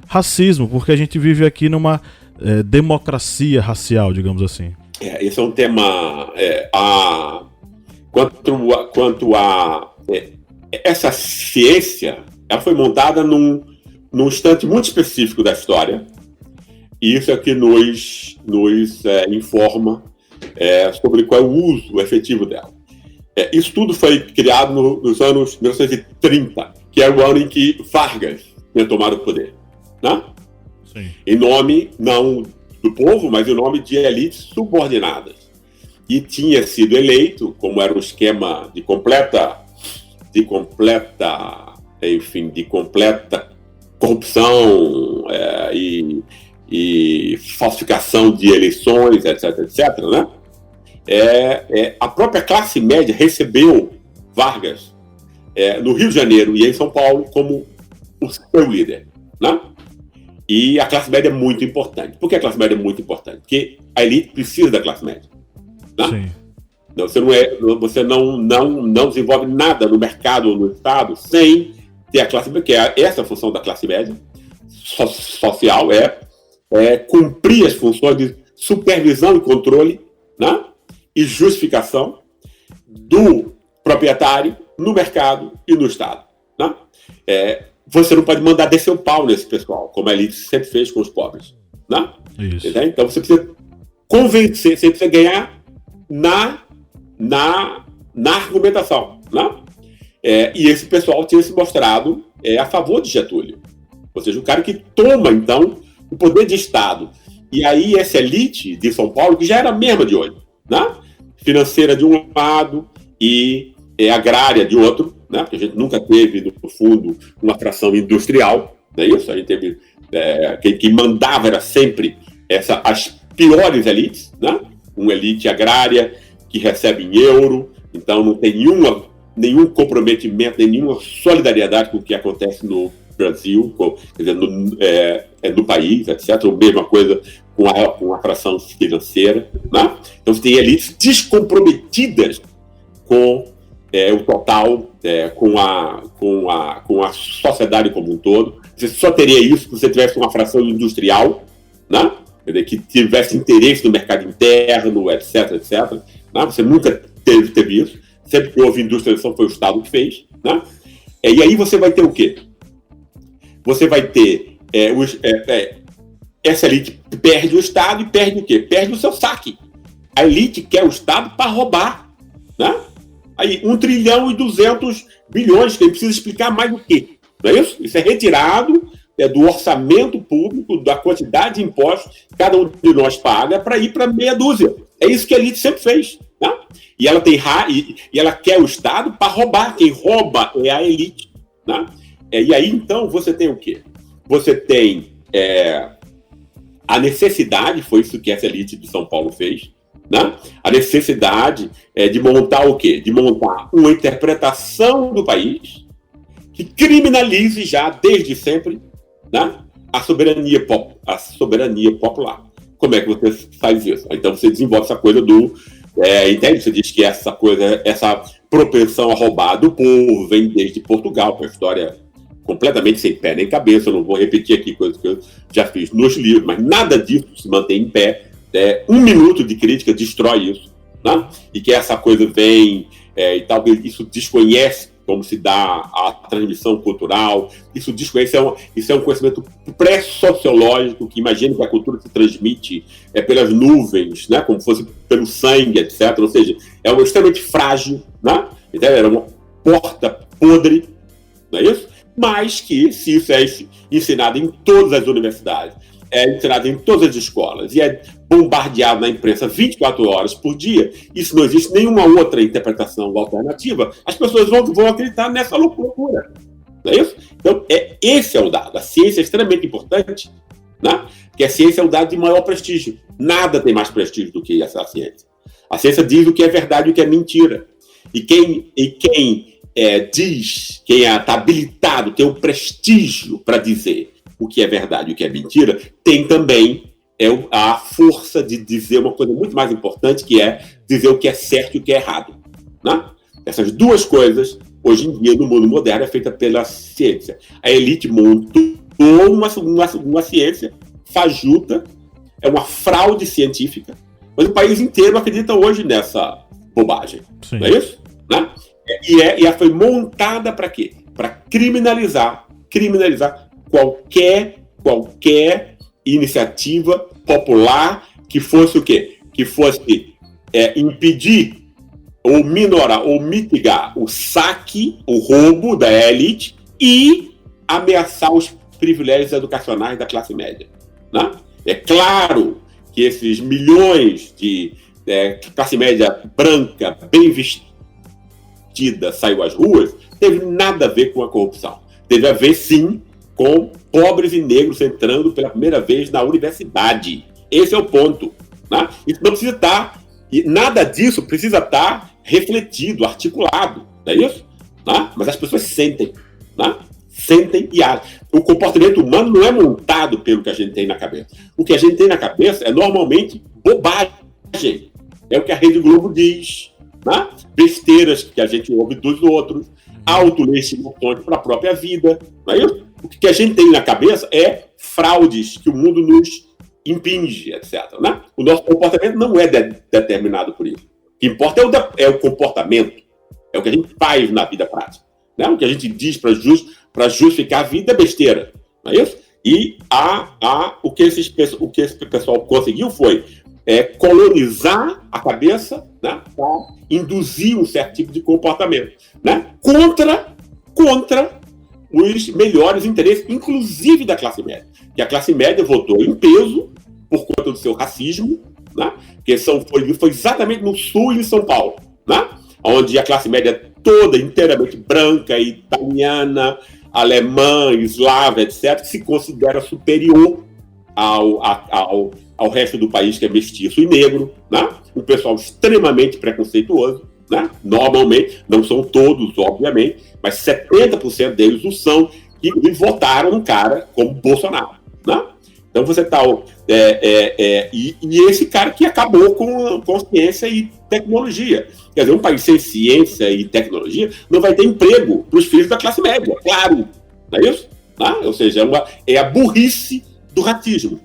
racismo, porque a gente vive aqui numa democracia racial, digamos assim. Esse é um tema quanto a essa ciência. Ela foi montada num instante muito específico da história, e isso é que nos informa sobre qual é o uso efetivo dela. Isso tudo foi criado nos anos 1930, que é o ano em que Vargas tinha tomado o poder, né? Sim. Em nome não do povo, mas em nome de elites subordinadas. E tinha sido eleito, como era um esquema de completa corrupção e falsificação de eleições, etc., né? A própria classe média recebeu Vargas no Rio de Janeiro e em São Paulo como o seu líder, né? E a classe média é muito importante. Por que a classe média é muito importante? Porque a elite precisa da classe média, né? Sim. Você não desenvolve nada no mercado ou no Estado sem ter a classe média, que é essa a função da classe média social, cumprir as funções de supervisão e controle, né? E justificação do proprietário no mercado e no Estado, né? Você não pode mandar descer o pau nesse pessoal, como a elite sempre fez com os pobres, né? Isso. Então você precisa convencer, você precisa ganhar na argumentação, né? E esse pessoal tinha se mostrado a favor de Getúlio, ou seja, o cara que toma, então, o poder de Estado. E aí essa elite de São Paulo, que já era a mesma de hoje, né? Financeira de um lado e agrária de outro, né? Porque a gente nunca teve, no fundo, uma fração industrial, não é isso? A gente teve, quem mandava era sempre as piores elites, né? Uma elite agrária que recebe em euro, então não tem nenhum comprometimento, nenhuma solidariedade com o que acontece no Brasil, quer dizer, no país, etc. Ou mesma coisa com a fração financeira, né? Então você tem elites descomprometidas com o total, com a sociedade como um todo. Você só teria isso se você tivesse uma fração industrial, né? Quer dizer, que tivesse interesse no mercado interno, etc., né? Você nunca teve isso. Sempre que houve industrialização foi o Estado que fez, né? E aí você vai ter o quê? Você vai ter essa elite perde o Estado e perde o quê? Perde o seu saque. A elite quer o Estado para roubar, né? Aí, 1 trilhão e 200 bilhões, que ele precisa explicar mais o quê? Não é isso? Isso é retirado do orçamento público, da quantidade de impostos que cada um de nós paga para ir para meia dúzia. É isso que a elite sempre fez. Né? E ela e ela quer o Estado para roubar. Quem rouba é a elite. Né? E aí, então, você tem o quê? Você tem a necessidade, foi isso que essa elite de São Paulo fez, né? A necessidade de montar o quê? De montar uma interpretação do país que criminalize já, desde sempre, né, a soberania popular. Como é que você faz isso? Então você desenvolve essa coisa do... entende? Você diz que essa propensão a roubar do povo vem desde Portugal, com a história completamente sem pé nem cabeça. Eu não vou repetir aqui coisas que eu já fiz nos livros, mas nada disso se mantém em pé. 1 minuto de crítica destrói isso. Né? E que essa coisa vem, e talvez isso desconhece como se dá a transmissão cultural, isso é um conhecimento pré-sociológico, que imagina que a cultura se transmite pelas nuvens, né? Como fosse pelo sangue, etc. Ou seja, é extremamente frágil, né? Então, era uma porta podre, não é isso? Mas que, se isso é ensinado em todas as universidades, é ensinado em todas as escolas e é bombardeado na imprensa 24 horas por dia, isso não existe nenhuma outra interpretação alternativa, as pessoas vão acreditar nessa loucura. Não é isso? Então, esse é o dado. A ciência é extremamente importante, né? Porque a ciência é o dado de maior prestígio. Nada tem mais prestígio do que essa ciência. A ciência diz o que é verdade e o que é mentira. E quem diz, quem está habilitado, tem o prestígio para dizer o que é verdade e o que é mentira, tem também a força de dizer uma coisa muito mais importante, que é dizer o que é certo e o que é errado. Né? Essas duas coisas, hoje em dia, no mundo moderno, é feita pela ciência. A elite montou uma ciência fajuta, é uma fraude científica, mas o país inteiro acredita hoje nessa bobagem. Sim. Não é isso? Né? E ela foi montada para quê? Para criminalizar qualquer iniciativa popular que fosse o quê? Que fosse impedir ou minorar ou mitigar o saque, o roubo da elite e ameaçar os privilégios educacionais da classe média. Né? É claro que esses milhões de classe média branca, bem vestida, saiu às ruas, teve nada a ver com a corrupção. Teve a ver, sim, com pobres e negros entrando pela primeira vez na universidade. Esse é o ponto. Né? Isso não precisa estar... E nada disso precisa estar refletido, articulado. Não é isso? Né? Mas as pessoas sentem. Né? Sentem e agem. O comportamento humano não é montado pelo que a gente tem na cabeça. O que a gente tem na cabeça é normalmente bobagem. É o que a Rede Globo diz. Né? Besteiras que a gente ouve dos outros. Autolegitimações para a própria vida. Não é isso? O que a gente tem na cabeça é fraudes que o mundo nos impinge, etc. Né? O nosso comportamento não é determinado por isso. O que importa é o comportamento. É o que a gente faz na vida prática. Né? O que a gente diz para justificar a vida é besteira. Não é isso? E o que esse pessoal conseguiu foi colonizar a cabeça, né, para induzir um certo tipo de comportamento, né, contra os melhores interesses, inclusive da classe média. Que a classe média votou em peso por conta do seu racismo, né, que foi exatamente no Sul e em São Paulo, né, onde a classe média toda, inteiramente branca, italiana, alemã, eslava, etc., se considera superior ao resto do país, que é mestiço e negro, né? Um pessoal extremamente preconceituoso, né? Normalmente, não são todos, obviamente, mas 70% deles o são, que votaram um cara como Bolsonaro. Né? Então você está... e esse cara que acabou com ciência e tecnologia. Quer dizer, um país sem ciência e tecnologia não vai ter emprego para os filhos da classe média, claro. Não é isso? Né? Ou seja, é a burrice do racismo.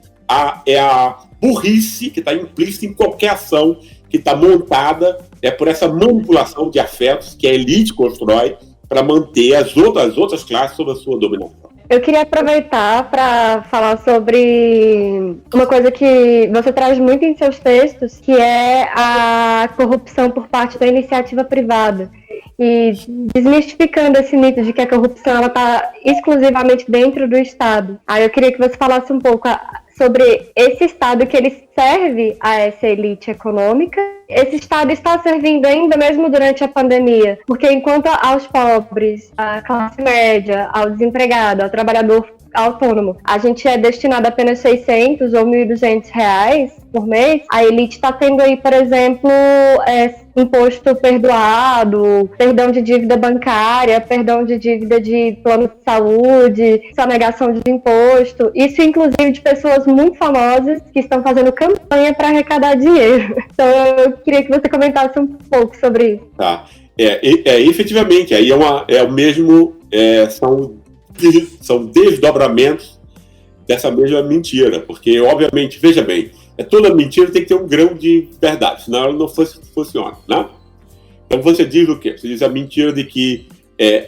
É a burrice que está implícita em qualquer ação que está montada por essa manipulação de afetos que a elite constrói para manter as outras classes sob a sua dominação. Eu queria aproveitar para falar sobre uma coisa que você traz muito em seus textos, que é a corrupção por parte da iniciativa privada. E desmistificando esse mito de que a corrupção está exclusivamente dentro do Estado. Aí eu queria que você falasse um pouco sobre esse Estado que ele serve a essa elite econômica. Esse Estado está servindo ainda mesmo durante a pandemia, porque enquanto aos pobres, à classe média, ao desempregado, ao trabalhador autônomo, a gente é destinado a apenas 600 ou 1.200 reais por mês, a elite está tendo aí, por exemplo, imposto perdoado, perdão de dívida bancária, perdão de dívida de plano de saúde, sonegação de imposto, isso inclusive de pessoas muito famosas que estão fazendo campanha para arrecadar dinheiro. Então eu queria que você comentasse um pouco sobre isso. Tá. Efetivamente, aí é o mesmo, são desdobramentos dessa mesma mentira, porque, obviamente, veja bem, toda mentira tem que ter um grão de verdade, senão ela não funciona, né? Então você diz o quê? Você diz a mentira de que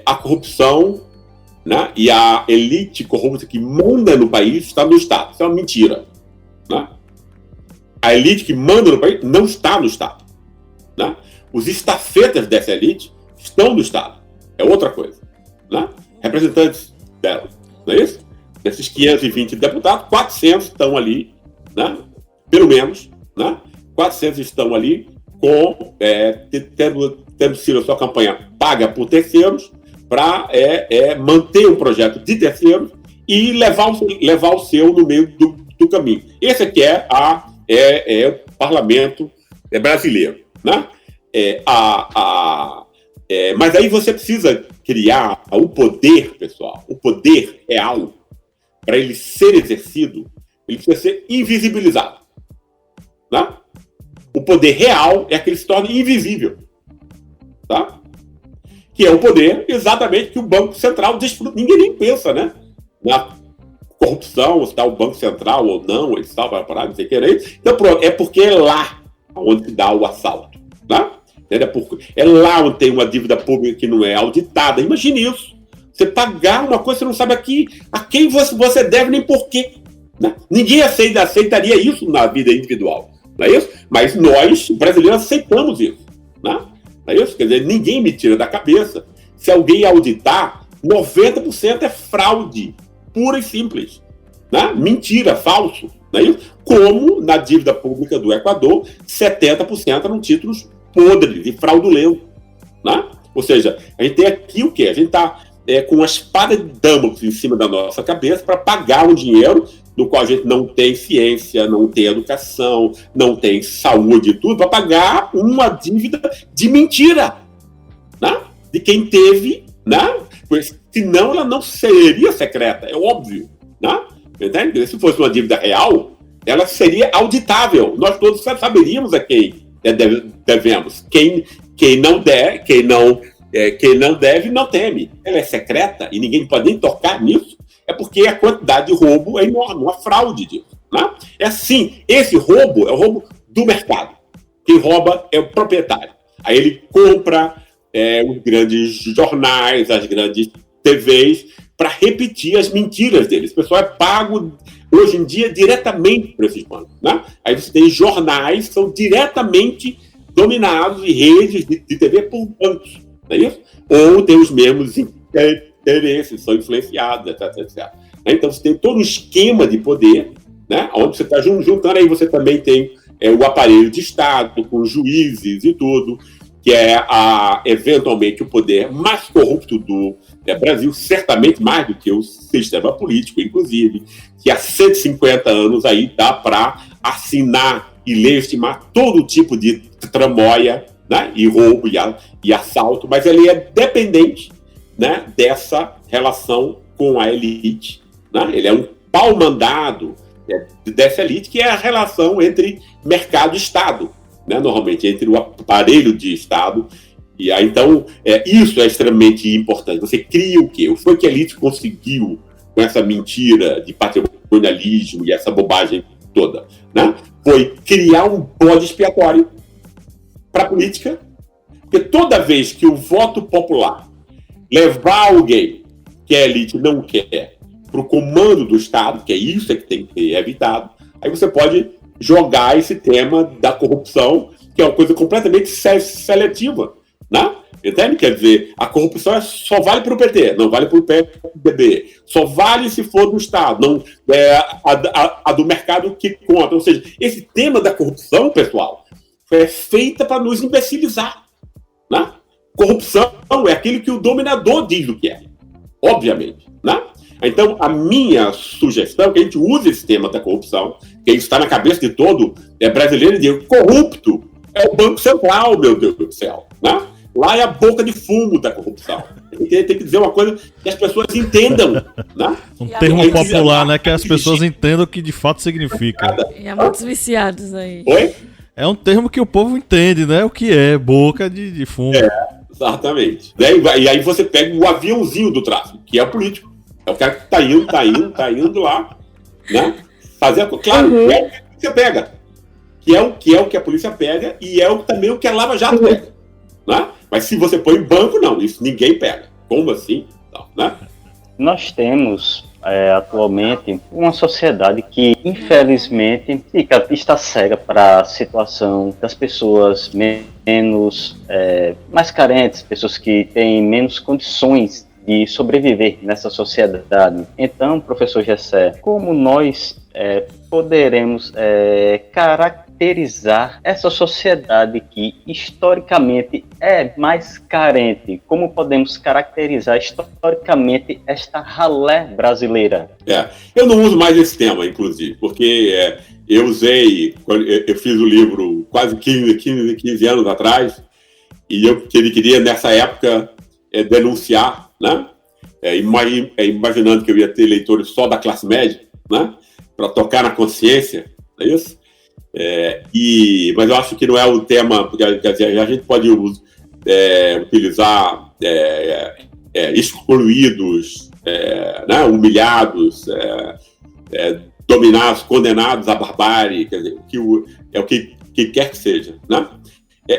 a corrupção, né, e a elite corrupta que manda no país está no Estado. Isso é uma mentira, né? A elite que manda no país não está no Estado, né? Os estafetas dessa elite estão no Estado. É outra coisa, né? Representantes dela, não é isso? Desses 520 deputados, 400 estão ali, né? Pelo menos, né? 400 estão ali tendo sido a sua campanha paga por terceiros para manter um projeto de terceiros e levar o seu no meio do caminho. Esse aqui é o parlamento brasileiro, né? Mas aí você precisa criar o poder, pessoal, o poder real, para ele ser exercido, ele precisa ser invisibilizado. Né? O poder real é que ele se torne invisível. Tá? Que é o poder exatamente que o Banco Central desfruta. Ninguém nem pensa, né? Na corrupção, se está o Banco Central ou não, ele está para parar, não sei o que era isso. Então, é porque é lá onde se dá o assalto. Né? É lá onde tem uma dívida pública que não é auditada. Imagine isso. Você pagar uma coisa que você não sabe a quem você deve nem por quê. Né? Ninguém aceitaria isso na vida individual. Não é isso? Mas nós, brasileiros, aceitamos isso. Né? Não é isso? Quer dizer, ninguém me tira da cabeça. Se alguém auditar, 90% é fraude, pura e simples. Né? Mentira, falso. Não é isso? Como na dívida pública do Equador, 70% eram títulos podres e fraudulentos. Né? Ou seja, a gente tem aqui o quê? A gente está com uma espada de Damocles em cima da nossa cabeça para pagar um dinheiro do qual a gente não tem ciência, não tem educação, não tem saúde e tudo, para pagar uma dívida de mentira, né? De quem teve, né? Pois, senão ela não seria secreta, é óbvio. Né? Entende? Se fosse uma dívida real, ela seria auditável. Nós todos saberíamos a quem devemos. Quem não deve, não teme. Ela é secreta e ninguém pode nem tocar nisso. É porque a quantidade de roubo é enorme, uma fraude disso. Né? É assim, esse roubo é o roubo do mercado. Quem rouba é o proprietário. Aí ele compra os grandes jornais, as grandes TVs, para repetir as mentiras deles. O pessoal é pago, hoje em dia, diretamente por esses bancos. Né? Aí você tem jornais que são diretamente dominados e redes de TV por bancos. Não é isso? Ou tem os mesmos interesses, são influenciados, etc. Então você tem todo um esquema de poder, né, onde você está juntando, aí você também tem o aparelho de Estado, com juízes e tudo, que é eventualmente o poder mais corrupto do Brasil, certamente mais do que o sistema político, inclusive, que há 150 anos aí dá para assinar e legitimar todo tipo de tramóia, né, e roubo e assalto, mas ele é dependente, né, dessa relação com a elite. Né? Ele é um pau-mandado dessa elite, que é a relação entre mercado e Estado, né, normalmente, entre o aparelho de Estado. E aí, então, isso é extremamente importante. Você cria o quê? O que foi que a elite conseguiu com essa mentira de patrimonialismo e essa bobagem toda? Né? Foi criar um bode expiatório para a política, porque toda vez que o voto popular levar alguém que a elite não quer para o comando do Estado, que é isso que tem que ser evitado, aí você pode jogar esse tema da corrupção, que é uma coisa completamente seletiva, né? Entende? Quer dizer, a corrupção só vale para o PT, não vale para o PSDB. Só vale se for do Estado, não a do mercado que conta. Ou seja, esse tema da corrupção, pessoal, é feita para nos imbecilizar, né? Corrupção é aquilo que o dominador diz o que é, obviamente, né? Então, a minha sugestão é que a gente use esse tema da corrupção, que isso está na cabeça de todo brasileiro, e diga, corrupto é o Banco Central, meu Deus do céu, né? Lá é a boca de fumo da corrupção. Tem que dizer uma coisa que as pessoas entendam, né? Um termo popular, né? Que as pessoas entendam o que de fato significa. E há muitos viciados aí. Oi? É um termo que o povo entende, né? O que é boca de fumo. Exatamente. E aí você pega o aviãozinho do tráfico, que é o político. É o cara que tá indo lá, né? Fazer claro, é o que a polícia pega. Que é o que a polícia pega e também o que a Lava Jato pega, né? Mas se você põe banco, não, isso ninguém pega. Como assim? Não, né? Nós temos atualmente uma sociedade que, infelizmente, está cega para a situação das pessoas mais carentes, pessoas que têm menos condições de sobreviver nessa sociedade. Então, professor Gessé, como nós poderemos caracterizar essa sociedade que historicamente é mais carente? Como podemos caracterizar historicamente esta ralé brasileira? Eu não uso mais esse tema, inclusive, porque eu fiz o livro quase 15 anos atrás, e ele queria, nessa época, denunciar, né? Imaginando que eu ia ter leitores só da classe média, né? Para tocar na consciência, não é isso? Mas eu acho que não é o tema, porque quer dizer, a gente pode utilizar excluídos, né? Humilhados, dominados, condenados à barbárie, quer dizer, o que quer que seja, né?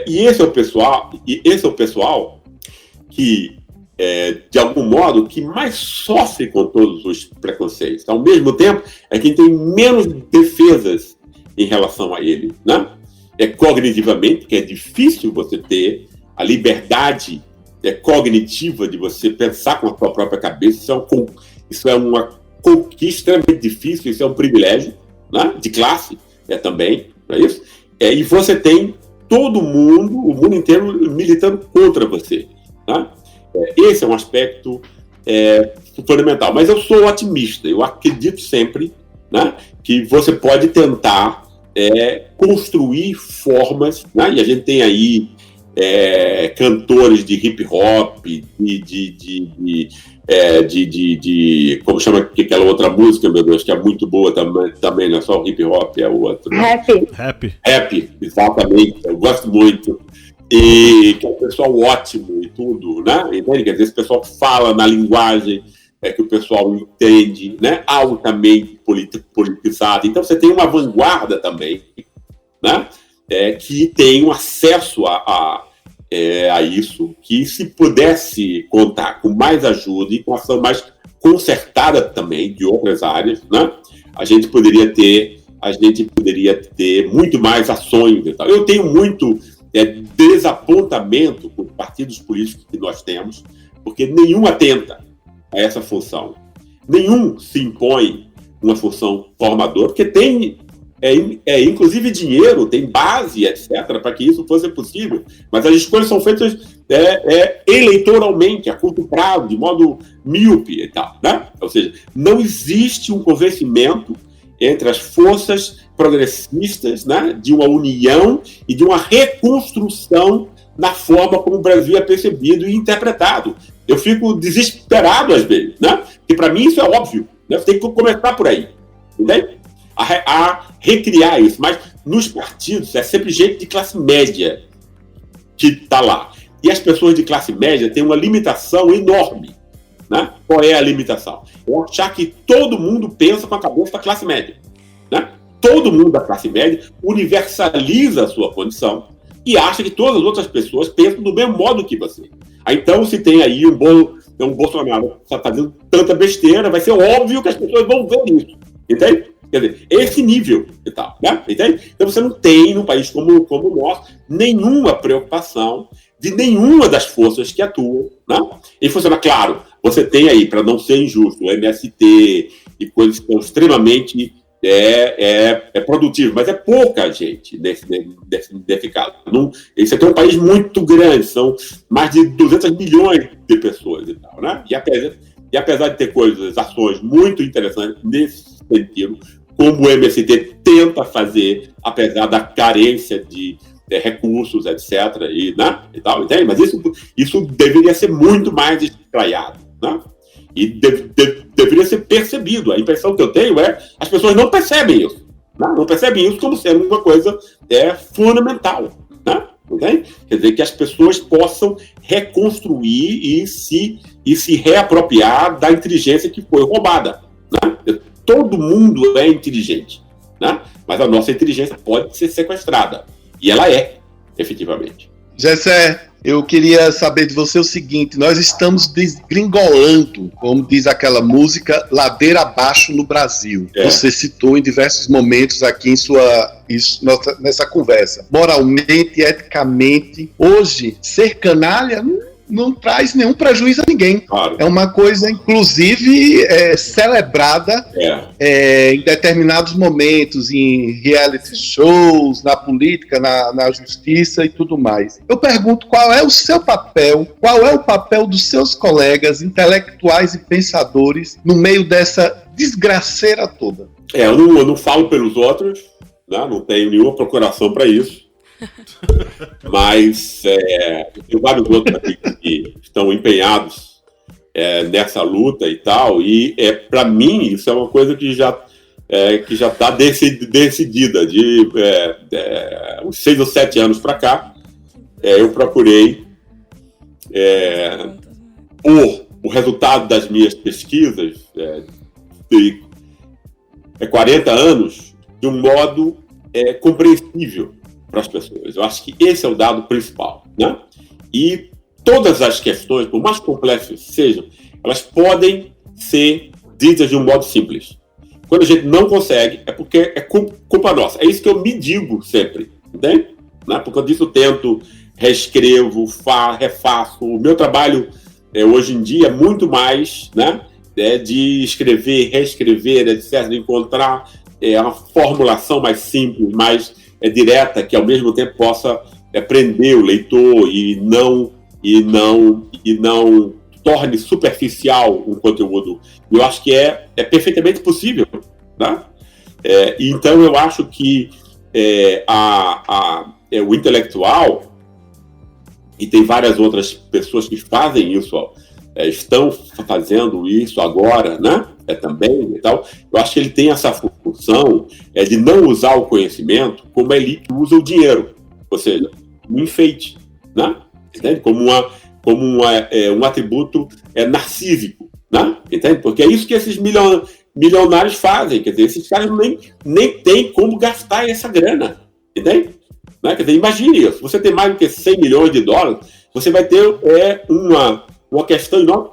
E esse é o pessoal que, de algum modo, que mais sofre com todos os preconceitos. Ao mesmo tempo, é quem tem menos defesas em relação a ele, né? Cognitivamente, que é difícil você ter a liberdade cognitiva de você pensar com a sua própria cabeça. Isso é uma conquista extremamente difícil, isso é um privilégio, né? De classe também, não é isso? E você tem todo mundo, o mundo inteiro, militando contra você, né? Esse é um aspecto fundamental. Mas eu sou otimista, eu acredito sempre, né, que você pode tentar construir formas, né? E a gente tem aí cantores de hip hop, como chama aquela outra música, meu Deus, que é muito boa também, não é só o hip hop, é o outro. Rap, exatamente, eu gosto muito. E que é um pessoal ótimo e tudo, né? Entende? Quer dizer, esse pessoal fala na linguagem que o pessoal entende, né? Altamente politizado. Então você tem uma vanguarda também, né? Que tem um acesso a isso, que se pudesse contar com mais ajuda e com ação mais concertada também de outras áreas, né? A gente poderia ter muito mais ações e tal. Eu tenho muito desapontamento com os partidos políticos que nós temos, porque nenhum atenta a essa função. Nenhum se impõe uma função formadora, porque tem, inclusive, dinheiro, tem base, etc., para que isso fosse possível. Mas as escolhas são feitas eleitoralmente, a curto prazo, de modo míope e tal, né? Ou seja, não existe um convencimento entre as forças progressistas, né, de uma união e de uma reconstrução na forma como o Brasil é percebido e interpretado. Eu fico desesperado às vezes, né? Porque para mim isso é óbvio, né? Você tem que começar por aí, entende? A recriar isso. Mas nos partidos é sempre gente de classe média que está lá. E as pessoas de classe média têm uma limitação enorme, né? Qual é a limitação? É achar que todo mundo pensa com a cabeça da classe média, né? Todo mundo da classe média universaliza a sua condição e acha que todas as outras pessoas pensam do mesmo modo que você. Então se tem aí um Então, o Bolsonaro está fazendo tanta besteira, vai ser óbvio que as pessoas vão ver isso. Entende? Quer dizer, esse nível e tal, né? Entende? Então, você não tem, num país como o nosso, nenhuma preocupação de nenhuma das forças que atuam, né? E funciona, claro, você tem aí, para não ser injusto, o MST e coisas que são extremamente produtivas, mas é pouca gente nesse caso. Você tem um país muito grande, são mais de 200 milhões de pessoas e tal, né? E apesar de ter ações muito interessantes nesse sentido, como o MST tenta fazer, apesar da carência de recursos, etc., e tal, entende? Mas isso deveria ser muito mais espraiado, né? E deveria ser percebido. A impressão que eu tenho as pessoas não percebem isso, né? Não percebem isso como sendo uma coisa fundamental, né? Entende? Quer dizer, que as pessoas possam reconstruir e se reapropriar da inteligência que foi roubada, né? Todo mundo é inteligente, né? Mas a nossa inteligência pode ser sequestrada. E ela é, efetivamente. Gessé, eu queria saber de você o seguinte: nós estamos desgringolando, como diz aquela música, ladeira abaixo no Brasil. Você citou em diversos momentos aqui nessa conversa. Moralmente, eticamente, hoje, ser canalha não traz nenhum prejuízo a ninguém. Claro. É uma coisa, inclusive, celebrada em determinados momentos, em reality shows, na política, na justiça e tudo mais. Eu pergunto, qual é o seu papel, qual é o papel dos seus colegas intelectuais e pensadores no meio dessa desgraceira toda? Eu não falo pelos outros, né? Não tenho nenhuma procuração para isso. Mas tem vários outros aqui que estão empenhados nessa luta e tal, e para mim isso é uma coisa que já está decidida. De uns 6 ou 7 anos para cá, eu procurei o resultado das minhas pesquisas de 40 anos de um modo compreensível para as pessoas. Eu acho que esse é o dado principal, né? E todas as questões, por mais complexas sejam, elas podem ser ditas de um modo simples. Quando a gente não consegue, é porque é culpa nossa. É isso que eu me digo sempre, entende? Né? Porque eu disso tento, reescrevo, refaço. O meu trabalho hoje em dia é muito mais, né, de escrever, reescrever, etc., de encontrar uma formulação mais simples, mais direta, que ao mesmo tempo possa prender o leitor e não torne superficial um conteúdo. Eu acho que é perfeitamente possível, né? Então eu acho que o intelectual, e tem várias outras pessoas que fazem isso, estão fazendo isso agora, né? Também e tal. Eu acho que ele tem essa função de não usar o conhecimento como ele usa o dinheiro, ou seja, um enfeite, né? Entende? Como um atributo narcísico, né? Entende? Porque é isso que esses milionários fazem. Quer dizer, esses caras nem têm como gastar essa grana, entende? Né? Quer dizer, imagine isso. Você tem mais do que 100 milhões de dólares, você vai ter uma questão enorme.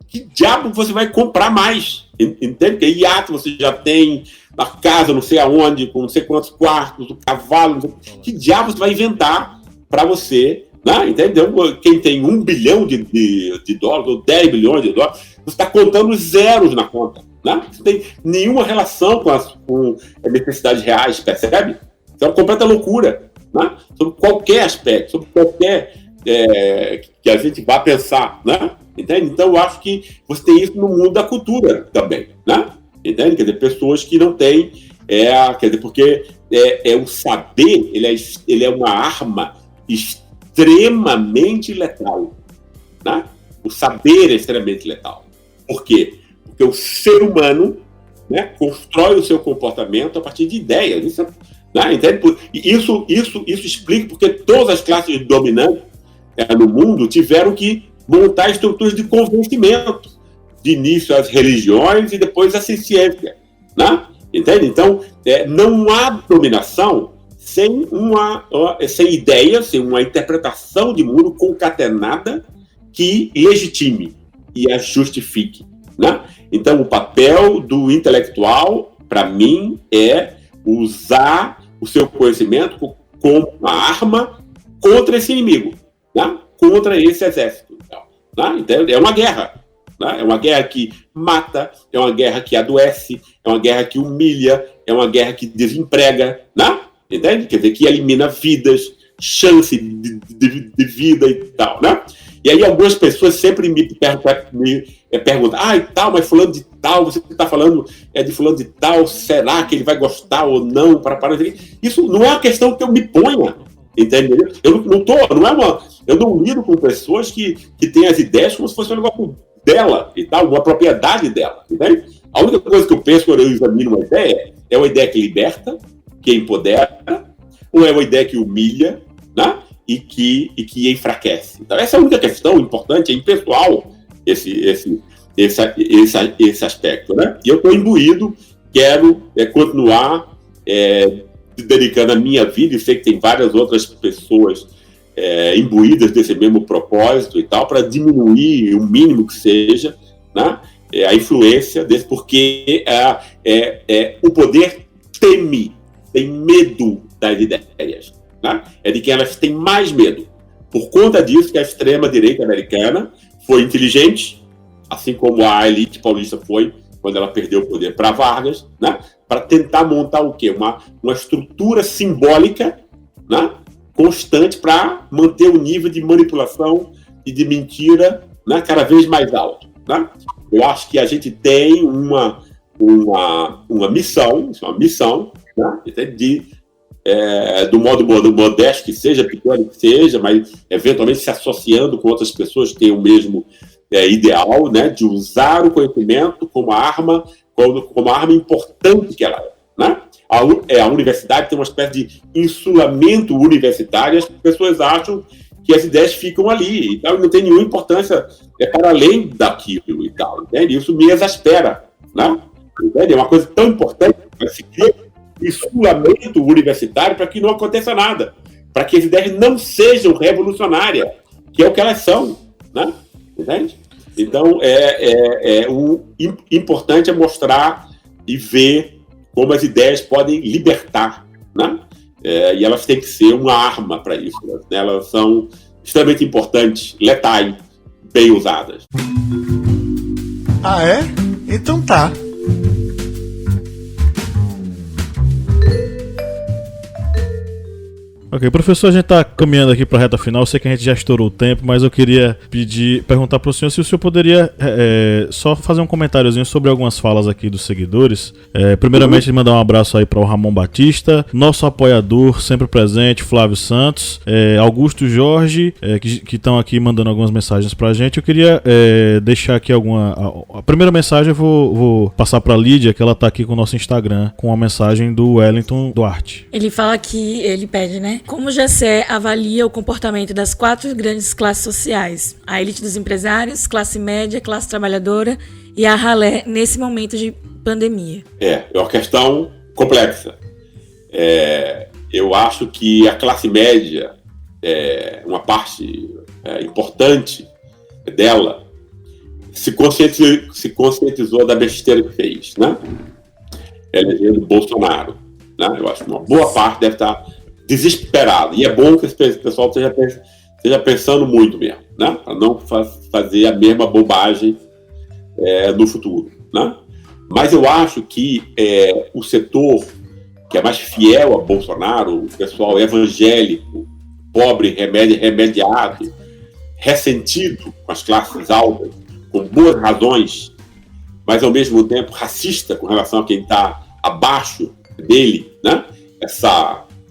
Que diabo você vai comprar mais? Entende? Porque iate você já tem, na casa não sei aonde, com não sei quantos quartos, o cavalo, que diabo você vai inventar para você, né? Entendeu? Quem tem 1 bilhão de dólares ou 10 bilhões de dólares, você está contando os zeros na conta, né? Você não tem nenhuma relação com as necessidades reais, percebe? Isso é uma completa loucura, né? Sobre qualquer aspecto, sobre qualquer que a gente vá pensar, né? Entende? Então, eu acho que você tem isso no mundo da cultura também, né? Entende? Quer dizer, pessoas que não têm... quer dizer, porque o saber, ele é uma arma extremamente letal, né? O saber é extremamente letal. Por quê? Porque o ser humano, né, constrói o seu comportamento a partir de ideias. Isso, né? Entende? Isso explica porque todas as classes dominantes no mundo tiveram que montar estruturas de convencimento, de início às religiões e depois à ciência, né? Entende? Então, não há dominação sem ideia, sem uma interpretação de mundo concatenada que legitime, e a justifique. Né? Então, o papel do intelectual, para mim, é usar o seu conhecimento como uma arma contra esse inimigo, né? Contra esse exército. Né? Então, é uma guerra. Né? É uma guerra que mata, é uma guerra que adoece, é uma guerra que humilha, é uma guerra que desemprega, né? Entende? Quer dizer, que elimina vidas, chance de vida e tal, né? E aí algumas pessoas sempre me perguntam, e tal, mas fulano de tal, você está falando de fulano de tal, será que ele vai gostar ou não? Isso não é uma questão que eu me ponha, entende? Eu não lido com pessoas que têm as ideias como se fosse um negócio dela e tal, uma propriedade dela, entende? A única coisa que eu penso quando eu examino uma ideia é uma ideia que liberta, que empodera, ou é uma ideia que humilha, né? E que enfraquece. Então, essa é a única questão importante, é impessoal esse aspecto, né? E eu estou imbuído, quero continuar dedicando a minha vida, e sei que tem várias outras pessoas imbuídas desse mesmo propósito e tal, para diminuir o mínimo que seja, né? A influência desse, porque o poder tem medo das ideias. Né? É de quem elas têm mais medo. Por conta disso que a extrema-direita americana foi inteligente, assim como a elite paulista foi, quando ela perdeu o poder para Vargas, né? Para tentar montar o quê? Uma estrutura simbólica, né? Constante para manter o nível de manipulação e de mentira, né? Cada vez mais alto. Né? Eu acho que a gente tem uma missão, né? Do modo modesto que seja, pequeno que seja, mas eventualmente se associando com outras pessoas que têm o mesmo ideal, né, de usar o conhecimento como arma importante que ela é. Né? A universidade tem uma espécie de insulamento universitário, as pessoas acham que as ideias ficam ali, e tal, não tem nenhuma importância para além daquilo e tal. Entende? Isso me exaspera. Né? Entende? É uma coisa tão importante para se criar insulamento universitário para que não aconteça nada, para que as ideias não sejam revolucionárias, que é o que elas são, né? Entende? Então, o importante é mostrar e ver como as ideias podem libertar, né? E elas têm que ser uma arma para isso, né? Elas são extremamente importantes, letais, bem usadas. Ah, é? Então tá. Ok, professor, a gente está caminhando aqui para a reta final. Eu sei que a gente já estourou o tempo, mas eu queria perguntar para o senhor se o senhor poderia só fazer um comentáriozinho sobre algumas falas aqui dos seguidores. Primeiramente, mandar um abraço aí para o Ramon Batista, nosso apoiador sempre presente, Flávio Santos, Augusto Jorge, que estão aqui mandando algumas mensagens para a gente. Eu queria deixar aqui a primeira mensagem eu vou passar para a Lídia, que ela está aqui com o nosso Instagram, com a mensagem do Wellington Duarte. Ele fala que, ele pede, né? Como o GCE avalia o comportamento das 4 grandes classes sociais, a elite dos empresários, classe média, classe trabalhadora e a ralé nesse momento de pandemia? É uma questão complexa. Eu acho que a classe média, uma parte importante dela, se conscientizou da besteira que fez, né? Elegendo Bolsonaro. Né? Eu acho que uma boa parte deve estar desesperado. E é bom que esse pessoal esteja pensando muito mesmo, né? Para não fazer a mesma bobagem no futuro. Né? Mas eu acho que o setor que é mais fiel a Bolsonaro, o pessoal evangélico, pobre, remediado, ressentido com as classes altas, com boas razões, mas ao mesmo tempo racista com relação a quem está abaixo dele, né?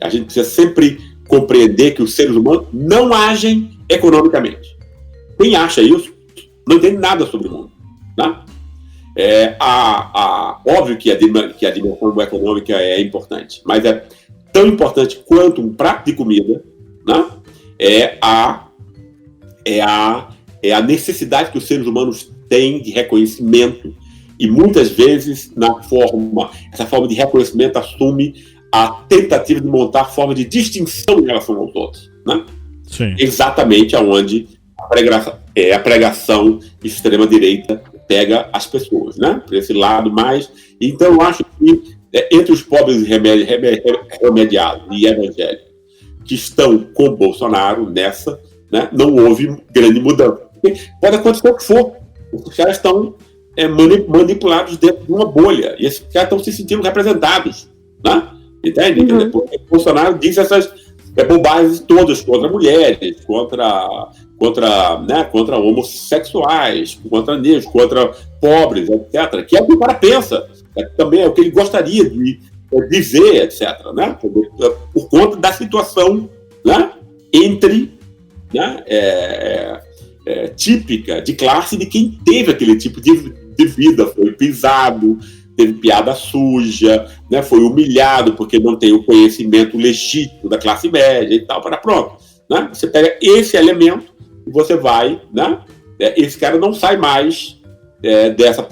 A gente precisa sempre compreender que os seres humanos não agem economicamente. Quem acha isso não entende nada sobre o mundo. Né? Óbvio que a dimensão econômica é importante, mas é tão importante quanto um prato de comida, né? A necessidade que os seres humanos têm de reconhecimento, e muitas vezes essa forma de reconhecimento assume a tentativa de montar forma de distinção em relação aos outros, né? Sim. Exatamente aonde a a pregação extrema-direita pega as pessoas, né? Por esse lado mais. Então, eu acho que entre os pobres remediados e evangélicos que estão com Bolsonaro nessa, né, não houve grande mudança. Pode acontecer o que for. Os caras estão manipulados dentro de uma bolha. E esses caras estão se sentindo representados. Né? Entende? Uhum. Porque Bolsonaro diz essas bobagens todas contra mulheres, contra homossexuais, contra negros, contra pobres, etc. Que é o que o cara pensa. Também é o que ele gostaria de dizer, etc. Né? Por conta da situação, né? Entre, né? Típica de classe de quem teve aquele tipo de vida, foi pisado, teve piada suja, né? Foi humilhado porque não tem o conhecimento legítimo da classe média e tal, pronto. Né? Você pega esse elemento e você vai, né? Esse cara não sai mais dessa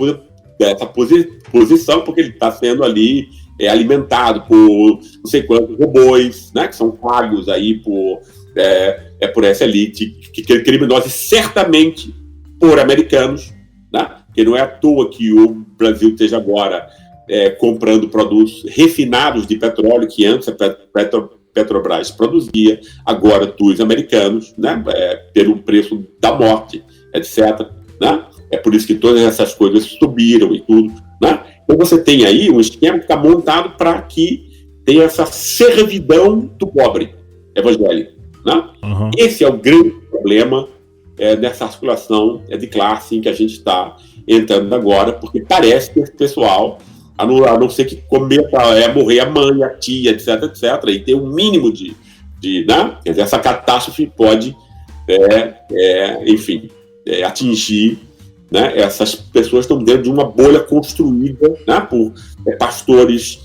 posição porque ele está sendo ali alimentado por não sei quantos robôs, né? Que são pagos aí por essa elite criminosa, certamente por americanos, né? Que não é à toa que o Brasil esteja agora comprando produtos refinados de petróleo que antes a Petrobras produzia, agora dos americanos, né? Pelo preço da morte, etc. Né? É por isso que todas essas coisas subiram e tudo. Né? Então você tem aí um esquema que está montado para que tenha essa servidão do pobre evangélico. Né? Uhum. Esse é o grande problema nessa articulação de classe em que a gente está entrando agora, porque parece que esse pessoal, a não ser que cometa morrer a mãe, a tia, etc., e ter um mínimo de né? Quer dizer, essa catástrofe pode, atingir, né? Essas pessoas estão dentro de uma bolha construída, né? Por pastores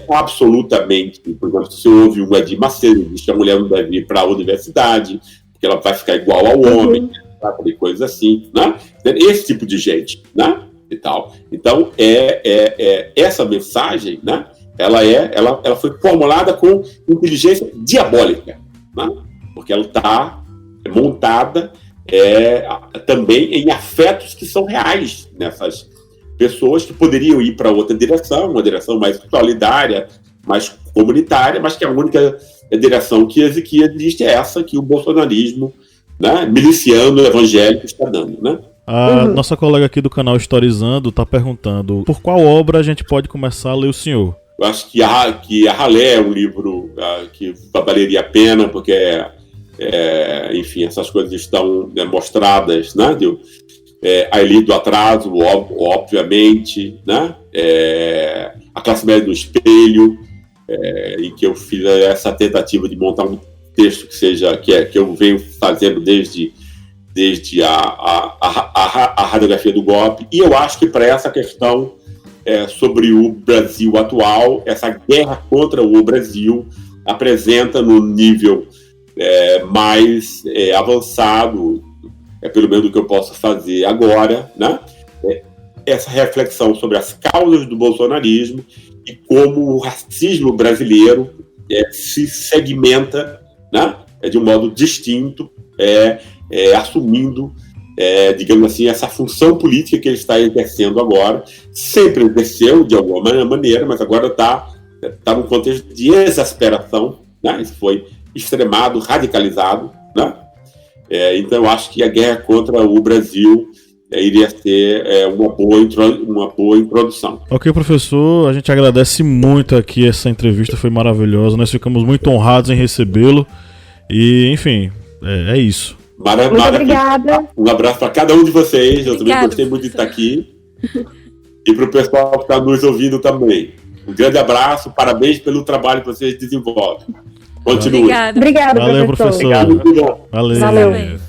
absolutamente, por exemplo, se houve um Edir Macedo, diz que a mulher não deve ir para a universidade, porque ela vai ficar igual ao homem, sabe? Coisas assim, né? Esse tipo de gente, né? E tal. Então, essa mensagem, né? Ela foi formulada com inteligência diabólica, né? Porque ela está montada também em afetos que são reais nessas pessoas que poderiam ir para outra direção, uma direção mais solidária, mais comunitária, mas que a única direção que existe é essa que o bolsonarismo, né, miliciano evangélico está dando, né? A nossa colega aqui do canal Historizando está perguntando por qual obra a gente pode começar a ler o senhor. Eu acho que a Ralé é um livro que valeria a pena, porque enfim, essas coisas estão mostradas, né? A elite do atraso, obviamente, né? A classe média do espelho, em que eu fiz essa tentativa de montar um texto que eu venho fazendo desde a radiografia do golpe. E eu acho que para essa questão sobre o Brasil atual, essa guerra contra o Brasil apresenta no nível mais avançado, pelo menos do que eu posso fazer agora, né? Essa reflexão sobre as causas do bolsonarismo e como o racismo brasileiro se segmenta, né? De um modo distinto, assumindo, digamos assim, essa função política que ele está exercendo agora. Sempre exerceu de alguma maneira, mas agora está num contexto de exasperação, né? Isso foi extremado, radicalizado, né? Então eu acho que a guerra contra o Brasil iria ser uma boa introdução. Ok, professor, a gente agradece muito aqui, essa entrevista foi maravilhosa, nós ficamos muito honrados em recebê-lo e, enfim, é isso. Muito obrigada. Um abraço para cada um de vocês, eu também gostei muito de estar aqui e para o pessoal que está nos ouvindo também. Um grande abraço, parabéns pelo trabalho que vocês desenvolvem. Continue. Obrigada, valeu, professor. Obrigado, muito bom. Valeu.